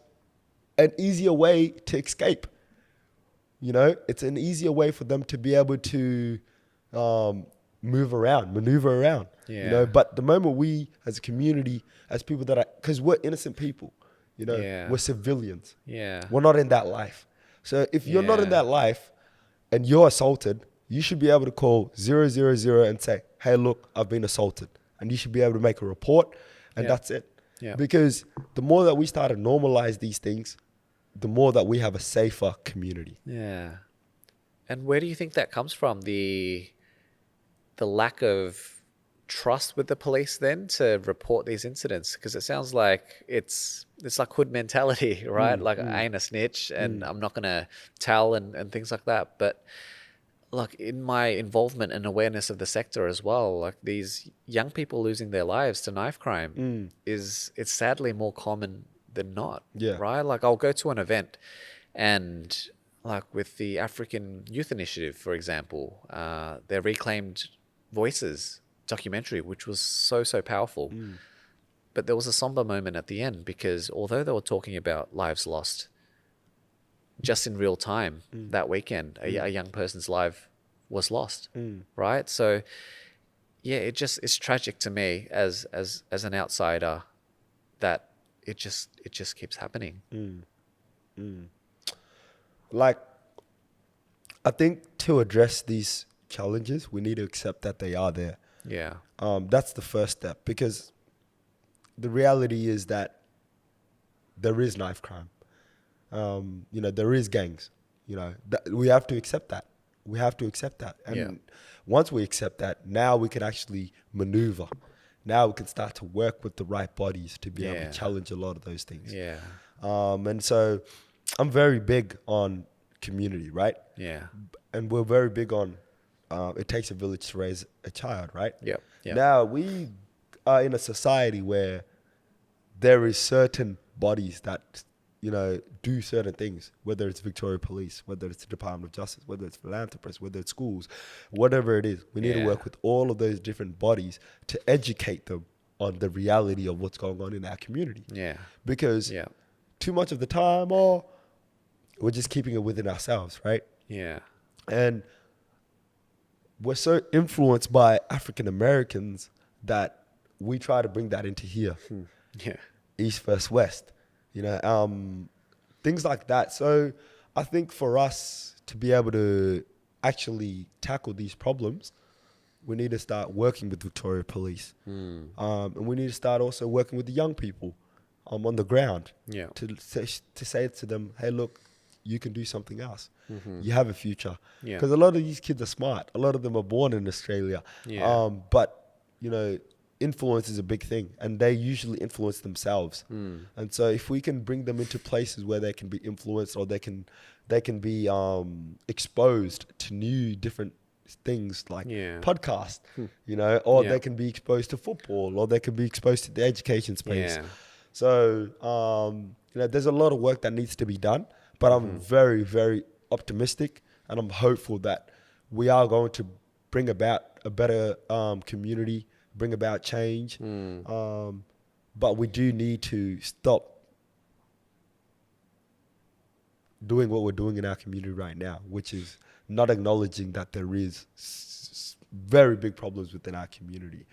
an easier way to escape. You know, it's an easier way for them to be able to maneuver around. Yeah. You know, but the moment we, as a community, as people that are, because we're innocent people, you know, we're civilians. Yeah. We're not in that life. So if you're not in that life and you're assaulted, you should be able to call 000 and say, hey, look, I've been assaulted. And you should be able to make a report, and that's it. Yeah. Because the more that we start to normalize these things, the more that we have a safer community. Yeah. And where do you think that comes from? The lack of trust with the police then to report these incidents? Because it sounds like it's like hood mentality, right? I ain't a snitch and I'm not going to tell and things like that. But like in my involvement and awareness of the sector as well, like these young people losing their lives to knife crime it's sadly more common than not. Yeah. Right? Like I'll go to an event and like with the African Youth Initiative, for example, their Reclaimed Voices documentary, which was so powerful. But there was a somber moment at the end, because although they were talking about lives lost just in real time that weekend, a young person's life was lost, right? So yeah, it's tragic to me as an outsider that it just keeps happening. Like, I think to address these challenges, we need to accept that they are there. Yeah. That's the first step, because the reality is that there is knife crime. You know, there is gangs. You know, we have to accept that. We have to accept that. And once we accept that, now we can actually maneuver. Now we can start to work with the right bodies to be able to challenge a lot of those things. Yeah. And so I'm very big on community, right? Yeah. And we're very big on it takes a village to raise a child, right? Yep. Now we are in a society where there is certain bodies that, you know, do certain things, whether it's Victoria Police, whether it's the Department of Justice, whether it's philanthropists, whether it's schools, whatever it is. We need to work with all of those different bodies to educate them on the reality of what's going on in our community. Yeah. Because too much of the time, we're just keeping it within ourselves, right? Yeah. And we're so influenced by African Americans that we try to bring that into here. Yeah. East versus West, you know, things like that. So I think for us to be able to actually tackle these problems, we need to start working with Victoria Police. And we need to start also working with the young people on the ground to say to them, hey, look, you can do something else. You have a future. Because a lot of these kids are smart. A lot of them are born in Australia. But, you know, influence is a big thing, and they usually influence themselves. And so if we can bring them into places where they can be influenced, or they can be exposed to new different things like podcast, you know, or they can be exposed to football, or they can be exposed to the education space. So, you know, there's a lot of work that needs to be done, but I'm very, very optimistic, and I'm hopeful that we are going to bring about a better community, bring about change. But we do need to stop doing what we're doing in our community right now, which is not acknowledging that there is very big problems within our community.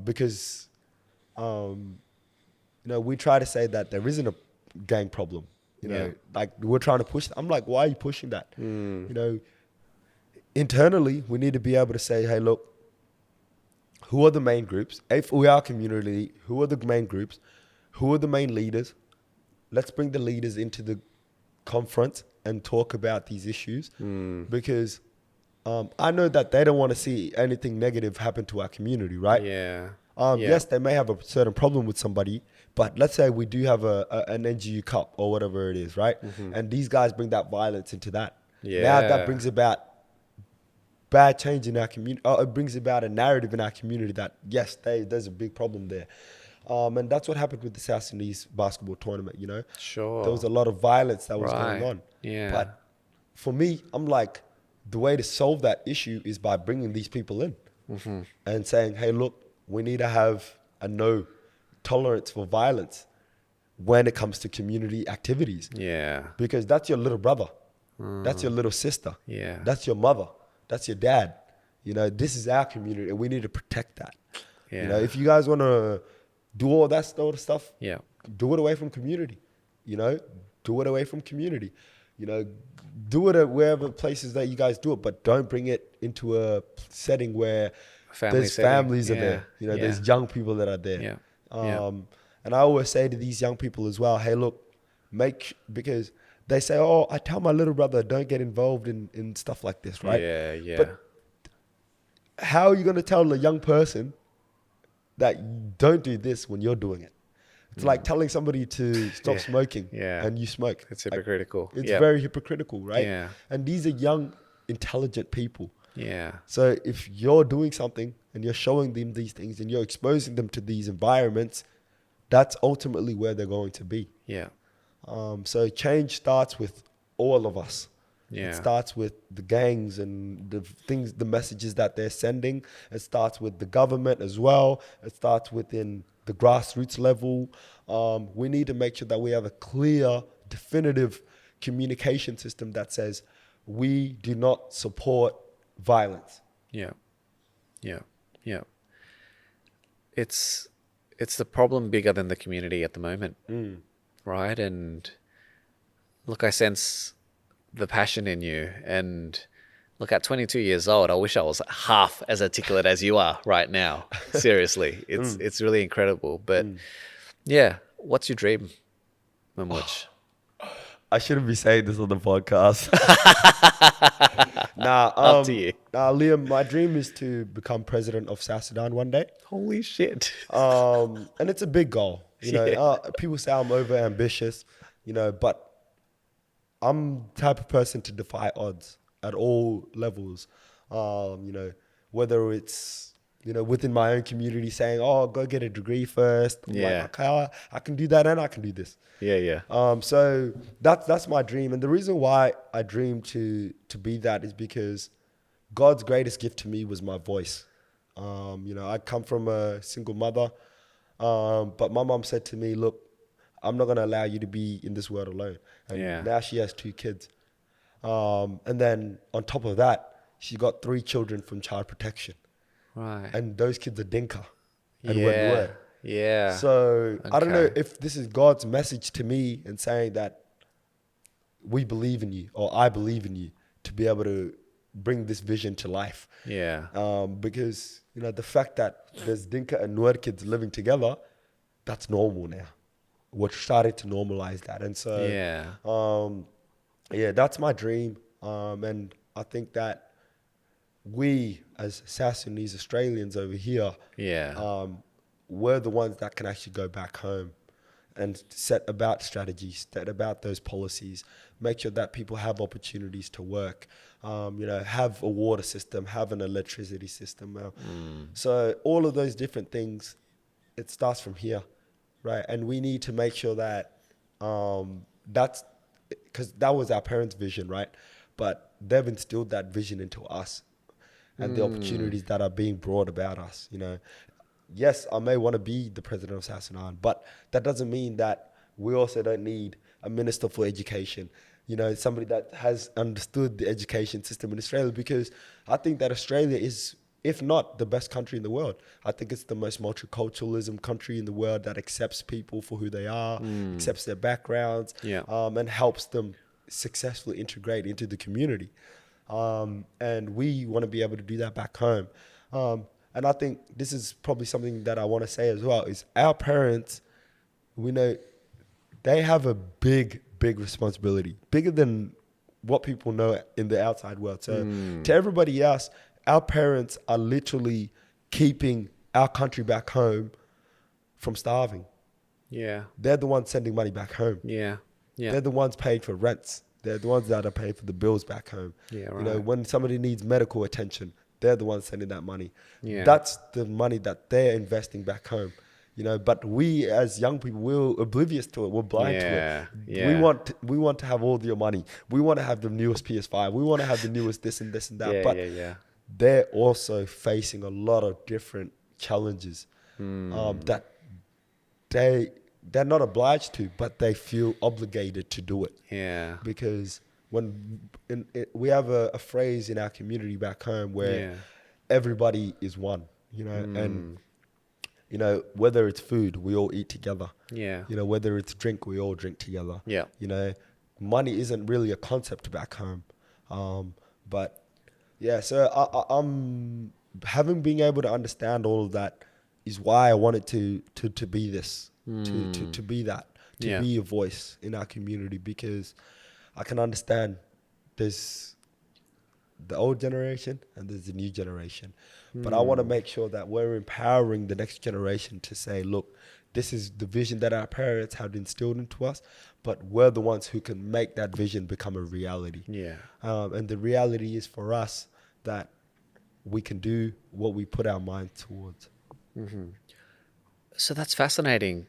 Because We try to say that there isn't a gang problem. Like we're trying to push. I'm like, why are you pushing that? Internally, we need to be able to say, hey, look, who are the main groups? If we are a community, who are the main groups? Who are the main leaders? Let's bring the leaders into the conference and talk about these issues because I know that they don't want to see anything negative happen to our community, right? Yes, they may have a certain problem with somebody, but let's say we do have an NGU Cup or whatever it is, right? And these guys bring that violence into that. Now that brings about bad change in our community. It brings about a narrative in our community that, yes, there's a big problem there. And that's what happened with the South Sudanese basketball tournament, Sure. There was a lot of violence that was going on. But for me, I'm like, the way to solve that issue is by bringing these people in and saying, hey, look, we need to have a no tolerance for violence when it comes to community activities. Because that's your little brother. That's your little sister. That's your mother. That's your dad. This is our community and we need to protect that. If you guys want to do all that sort of stuff, do it away from community. Do it away from community. Do it at wherever places that you guys do it, but don't bring it into a setting where there's families are there. There's young people that are there. And I always say to these young people as well, hey, look, because they say, oh, I tell my little brother, don't get involved in stuff like this, right? But how are you going to tell a young person that don't do this when you're doing it? It's like telling somebody to stop smoking and you smoke. It's hypocritical. It's very hypocritical, right? And these are young, intelligent people. So if you're doing something and you're showing them these things and you're exposing them to these environments, that's ultimately where they're going to be. So change starts with all of us. It starts with the gangs and the messages that they're sending. It starts with the government as well. It starts within the grassroots level. We need to make sure that we have a clear, definitive communication system that says we do not support violence. It's the problem bigger than the community at the moment, right? And look, I sense the passion in you, and look, at 22 years old, I wish I was half as articulate as you are right now. Seriously, it's really incredible. But what's your dream, Mamuch? I shouldn't be saying this on the podcast. Up to you. Liam, my dream is to become president of South Sudan one day. Holy shit. And it's a big goal. People say I'm over ambitious, but I'm the type of person to defy odds at all levels. Whether it's, within my own community saying, oh, go get a degree first. I'm like, okay, I can do that and I can do this. So that's my dream. And the reason why I dream to be that is because God's greatest gift to me was my voice. I come from a single mother, but my mom said to me, look, I'm not going to allow you to be in this world alone. And now she has 2 kids. And then on top of that, she got 3 children from child protection. Right. And those kids are Dinka and Wenwe. So Okay. I don't know if this is God's message to me and saying that we believe in you, or I believe in you, to be able to bring this vision to life. Because, the fact that there's Dinka and Nuer kids living together, that's normal now. We're starting to normalize that. And so, that's my dream. And I think that we, as South Sudanese Australians over here, we're the ones that can actually go back home and set about strategies, set about those policies, make sure that people have opportunities to work, have a water system, have an electricity system. So all of those different things, it starts from here, right? And we need to make sure that that's, because that was our parents' vision, right? But they've instilled that vision into us and the opportunities that are being brought about us, Yes, I may want to be the president of South Sudan, but that doesn't mean that we also don't need a minister for education, somebody that has understood the education system in Australia, because I think that Australia is if not the best country in the world. I think it's the most multiculturalism country in the world that accepts people for who they are, accepts their backgrounds, and helps them successfully integrate into the community. And we want to be able to do that back home. And I think this is probably something that I want to say as well, is our parents, we know they have a big responsibility, bigger than what people know in the outside world. So to everybody else, our parents are literally keeping our country back home from starving. Yeah. They're the ones sending money back home. Yeah. Yeah. They're the ones paying for rents. They're the ones that are paying for the bills back home. Yeah, right. You know, when somebody needs medical attention, they're the ones sending that money. Yeah. That's the money that they're investing back home. You know, but we as young people, we're oblivious to it. We're blind to it. Yeah. We want to have all your money. We want to have the newest PS5. We want to have the newest this and this and that. But they're also facing a lot of different challenges that they're not obliged to, but they feel obligated to do it. Yeah. Because we have a phrase in our community back home where everybody is one, you know, and you know, whether it's food, we all eat together. Yeah. You know, whether it's drink, we all drink together. Yeah. You know, money isn't really a concept back home. But yeah, so I'm having being able to understand all of that is why I wanted to be this, to be that, to be a voice in our community, because I can understand there's the old generation and there's the new generation. But I want to make sure that we're empowering the next generation to say, look, this is the vision that our parents have instilled into us, but we're the ones who can make that vision become a reality. Yeah. And the reality is for us that we can do what we put our mind towards. Mm-hmm. So that's fascinating.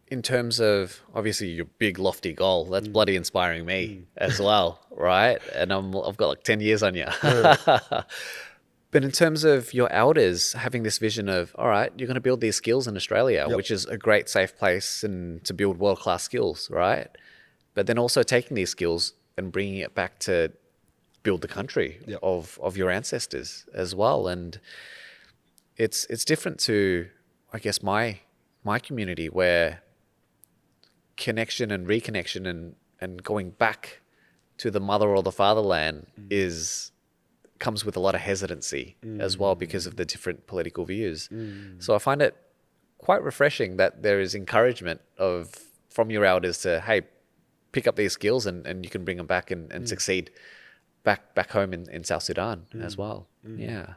In terms of, obviously, your big lofty goal, that's bloody inspiring me as well, right? And I've got like 10 years on you. But in terms of your elders having this vision of, all right, you're going to build these skills in Australia, which is a great safe place and to build world-class skills, right? But then also taking these skills and bringing it back to build the country of your ancestors as well. And it's different to, I guess, my community, where connection and reconnection and going back to the mother or the fatherland comes with a lot of hesitancy as well, because of the different political views. So I find it quite refreshing that there is encouragement from your elders to, hey, pick up these skills and you can bring them back and succeed back home in South Sudan as well. Yeah.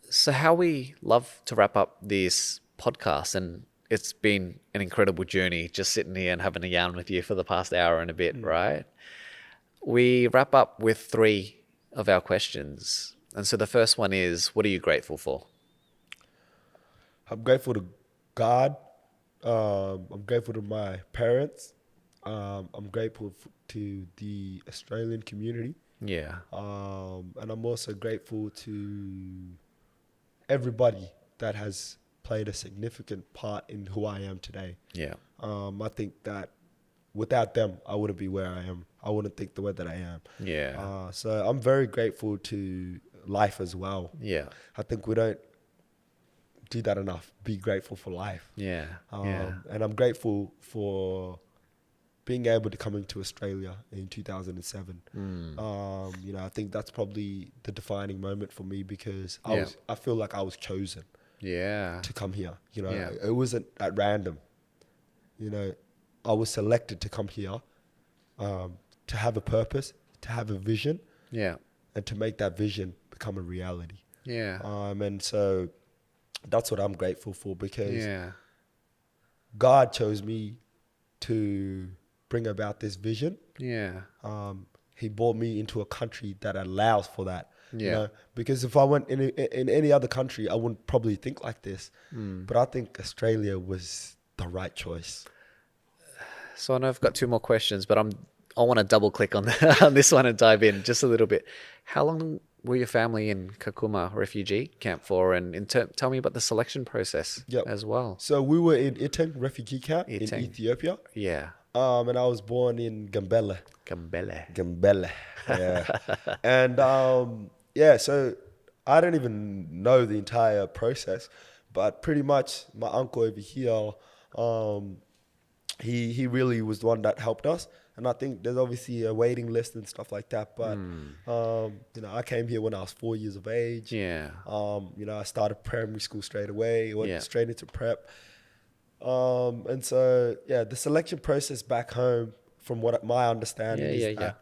So how we love to wrap up this podcast, and it's been an incredible journey just sitting here and having a yarn with you for the past hour and a bit, right? We wrap up with 3 of our questions. And so the first one is, what are you grateful for? I'm grateful to God. I'm grateful to my parents. I'm grateful to the Australian community. Yeah. And I'm also grateful to everybody that has played a significant part in who I am today. Yeah. I think that without them, I wouldn't be where I am. I wouldn't think the way that I am. Yeah. So I'm very grateful to life as well. Yeah. I think we don't do that enough. Be grateful for life. Yeah. And I'm grateful for being able to come into Australia in 2007. You know, I think that's probably the defining moment for me, because I feel like I was chosen. Yeah. To come here. You know, it wasn't at random. You know, I was selected to come here, to have a purpose, to have a vision, and to make that vision become a reality. Yeah. And so that's what I'm grateful for, because God chose me to bring about this vision. Yeah. He brought me into a country that allows for that. You know? Because if I went in any other country, I wouldn't probably think like this. But I think Australia was the right choice. So I know I've got 2 more questions, but I want to double click on this one and dive in just a little bit. How long were your family in Kakuma refugee camp for? And tell me about the selection process as well. So we were in Iteng refugee camp in Ethiopia. Yeah. And I was born in Gambela. Yeah. And so I don't even know the entire process, but pretty much my uncle over here, he really was the one that helped us. And I think there's obviously a waiting list and stuff like that. But, you know, I came here when I was 4 years of age. Yeah. You know, I started primary school straight away, went straight into prep. And so, yeah, the selection process back home, from what my understanding is that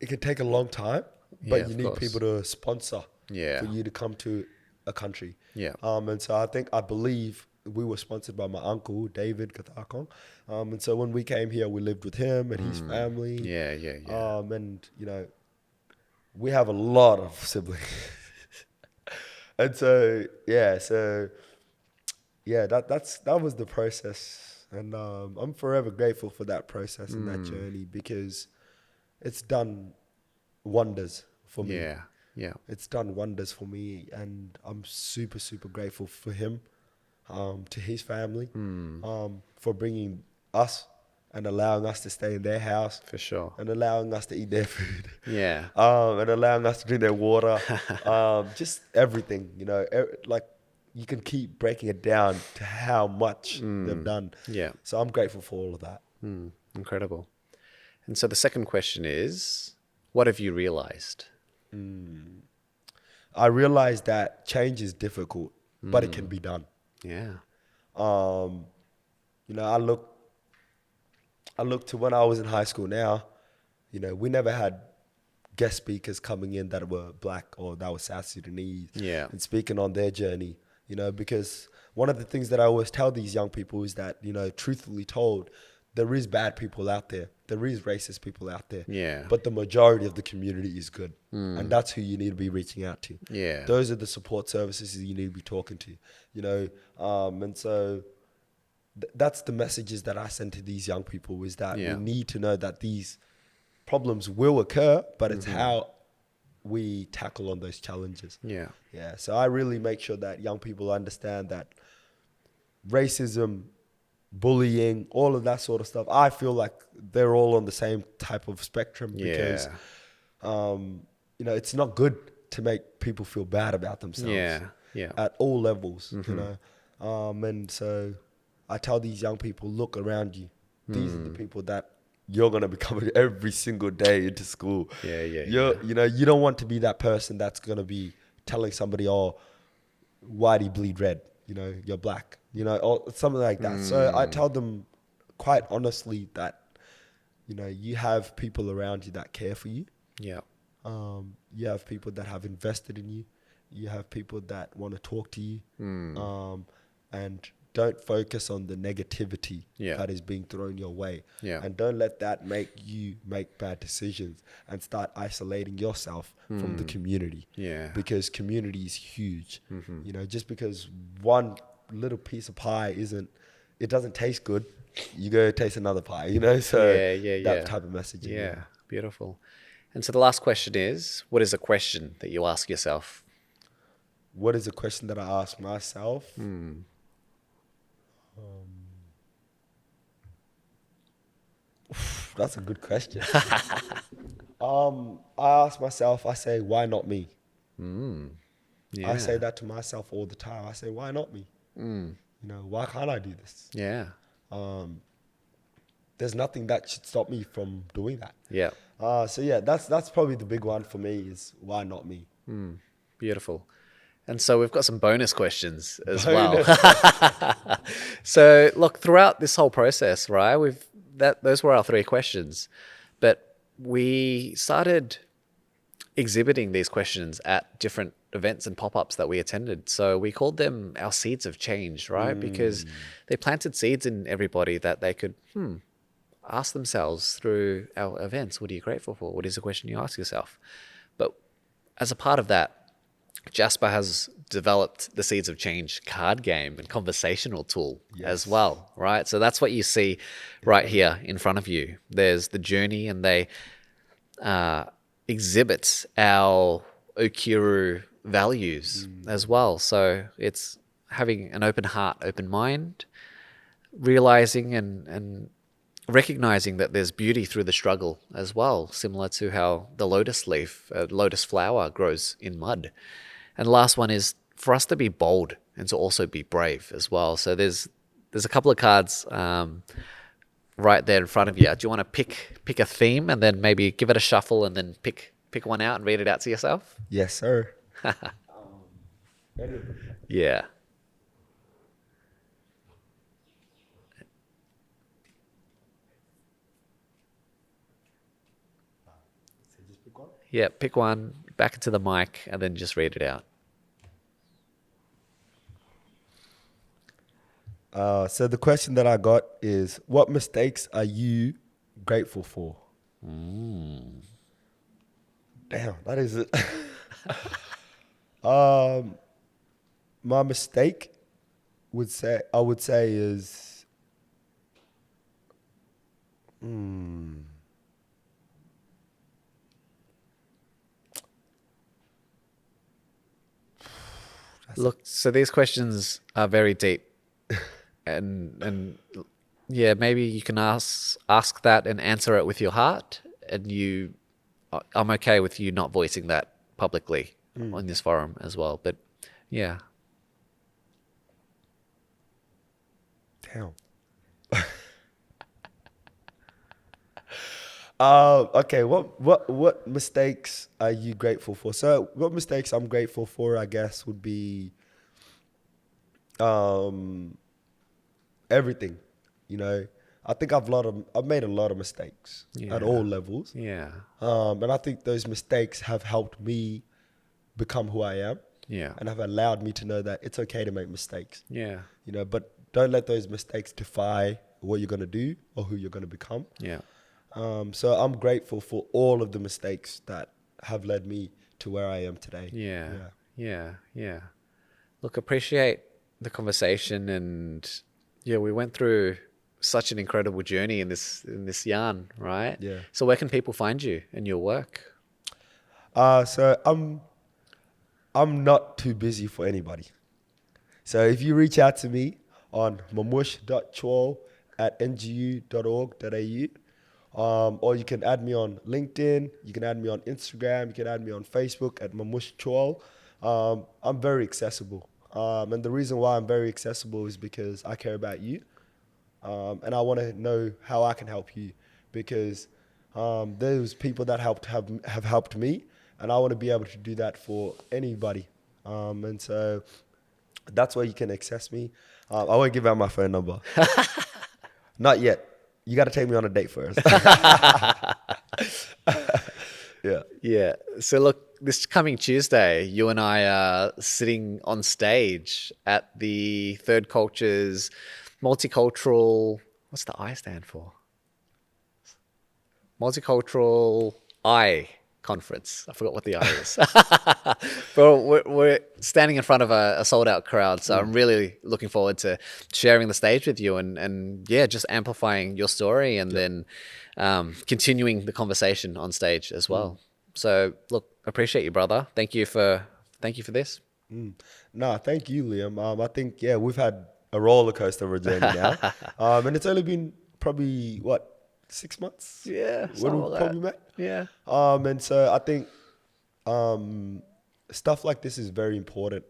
it can take a long time, but you need people to sponsor for you to come to a country. Yeah. And so I believe we were sponsored by my uncle, David Kathakong. And so when we came here, we lived with him and his family. Yeah. And, you know, we have a lot of siblings. And so, that was the process. And I'm forever grateful for that process and that journey, because it's done wonders for me. Yeah. It's done wonders for me, and I'm super, super grateful for him, to his family, for bringing us and allowing us to stay in their house. For sure. And allowing us to eat their food. Yeah. And allowing us to drink their water. Just everything, you know, like you can keep breaking it down to how much they've done. Yeah. So I'm grateful for all of that. Incredible. And so the second question is, what have you realized? I realized that change is difficult, but it can be done. Yeah. You know, I look to when I was in high school now, you know, we never had guest speakers coming in that were black or that were South Sudanese and speaking on their journey, you know, because one of the things that I always tell these young people is that, you know, truthfully told, there is bad people out there. There is racist people out there. Yeah. But the majority of the community is good. And that's who you need to be reaching out to. Yeah. Those are the support services you need to be talking to, you know. And so that's the messages that I send to these young people, is that we need to know that these problems will occur, but it's how we tackle on those challenges. Yeah. Yeah. So I really make sure that young people understand that racism, bullying, all of that sort of stuff, I feel like they're all on the same type of spectrum, because, you know, it's not good to make people feel bad about themselves at all levels, you know. And so I tell these young people, look around you. These are the people that you're going to be coming every single day into school. You know, you don't want to be that person that's going to be telling somebody, oh, why do you bleed red? You know, you're black, you know, or something like that. So I tell them quite honestly that, you know, you have people around you that care for you. Yeah. You have people that have invested in you. You have people that want to talk to you. And don't focus on the negativity that is being thrown your way. And don't let that make you make bad decisions and start isolating yourself from the community. Because community is huge. You know, just because one little piece of pie it doesn't taste good, you go taste another pie, you know? So that type of messaging. Yeah, beautiful. And so the last question is, what is a question that you ask yourself? What is a question that I ask myself? That's a good question. I ask myself, I say, why not me? I say that to myself all the time. I say, why not me? You know, why can't I do this? There's nothing that should stop me from doing that. So yeah, that's probably the big one for me, is why not me? Beautiful. And so we've got some bonus questions as well. So look, throughout this whole process, right, those were our 3 questions, but we started exhibiting these questions at different events and pop-ups that we attended. So we called them our seeds of change, right? Because they planted seeds in everybody that they could ask themselves through our events. What are you grateful for? What is the question you ask yourself? But as a part of that, Jasper has developed the Seeds of Change card game and conversational tool as well, right? So that's what you see right here in front of you. There's the journey, and they exhibit our OKIRU values as well. So it's having an open heart, open mind, realizing and recognizing that there's beauty through the struggle as well, similar to how the lotus leaf, lotus flower grows in mud. And the last one is for us to be bold and to also be brave as well. So there's a couple of cards right there in front of you. Do you want to pick a theme and then maybe give it a shuffle and then pick one out and read it out to yourself? Yes, sir. Yeah. Yeah, pick one, back into the mic, and then just read it out. So the question that I got is, what mistakes are you grateful for? Damn, that is it. My mistake I would say is Look, so these questions are very deep. and yeah, maybe you can ask that and answer it with your heart. And I'm okay with you not voicing that publicly on this forum as well. But yeah. Damn. Okay, what mistakes are you grateful for? So what mistakes I'm grateful for, I guess, would be everything. You know, I think I've made a lot of mistakes at all levels. Yeah. And I think those mistakes have helped me become who I am. Yeah. And have allowed me to know that it's okay to make mistakes. Yeah. You know, but don't let those mistakes defy what you're going to do or who you're going to become. Yeah. So I'm grateful for all of the mistakes that have led me to where I am today. Yeah. Look, appreciate the conversation, and yeah, we went through such an incredible journey in this yarn, right? Yeah. So where can people find you and your work? So I'm not too busy for anybody. So if you reach out to me on mamuch.chuol@ngu.org.au, or you can add me on LinkedIn, you can add me on Instagram, you can add me on Facebook at Mamuch Chuol. I'm very accessible. And the reason why I'm very accessible is because I care about you. And I want to know how I can help you, because there's people that have helped me, and I want to be able to do that for anybody. And so that's where you can access me. I won't give out my phone number. Not yet. You got to take me on a date first. Yeah. So look, this coming Tuesday, you and I are sitting on stage at the Third Culture's multicultural, what's the I stand for? Multicultural I conference. I forgot what the I is. But we're standing in front of a sold out crowd. So I'm really looking forward to sharing the stage with you and yeah, just amplifying your story and then continuing the conversation on stage as well. So look, appreciate you, brother. Thank you for this. No, thank you, Liam. I think, we've had a roller coaster of a journey now. And it's only been probably 6 months? Yeah. When we probably met? Yeah. And so I think stuff like this is very important.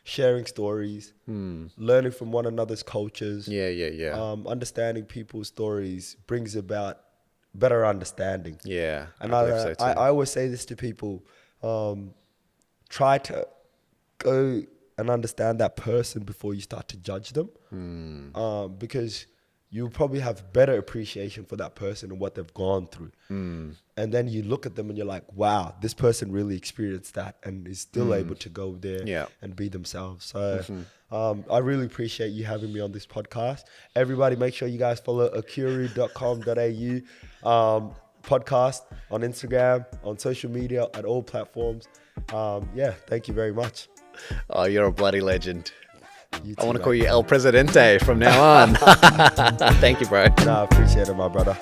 Sharing stories, learning from one another's cultures. Yeah. Understanding people's stories brings about better understanding. Yeah. And I always say this to people, try to go and understand that person before you start to judge them. Because you'll probably have better appreciation for that person and what they've gone through. And then you look at them and you're like, wow, this person really experienced that and is still able to go there and be themselves. So I really appreciate you having me on this podcast. Everybody, make sure you guys follow OKIRU.com.au podcast on Instagram, on social media, at all platforms. Thank you very much. Oh, you're a bloody legend. I want to call you El Presidente from now on. Thank you, bro. I appreciate it, my brother.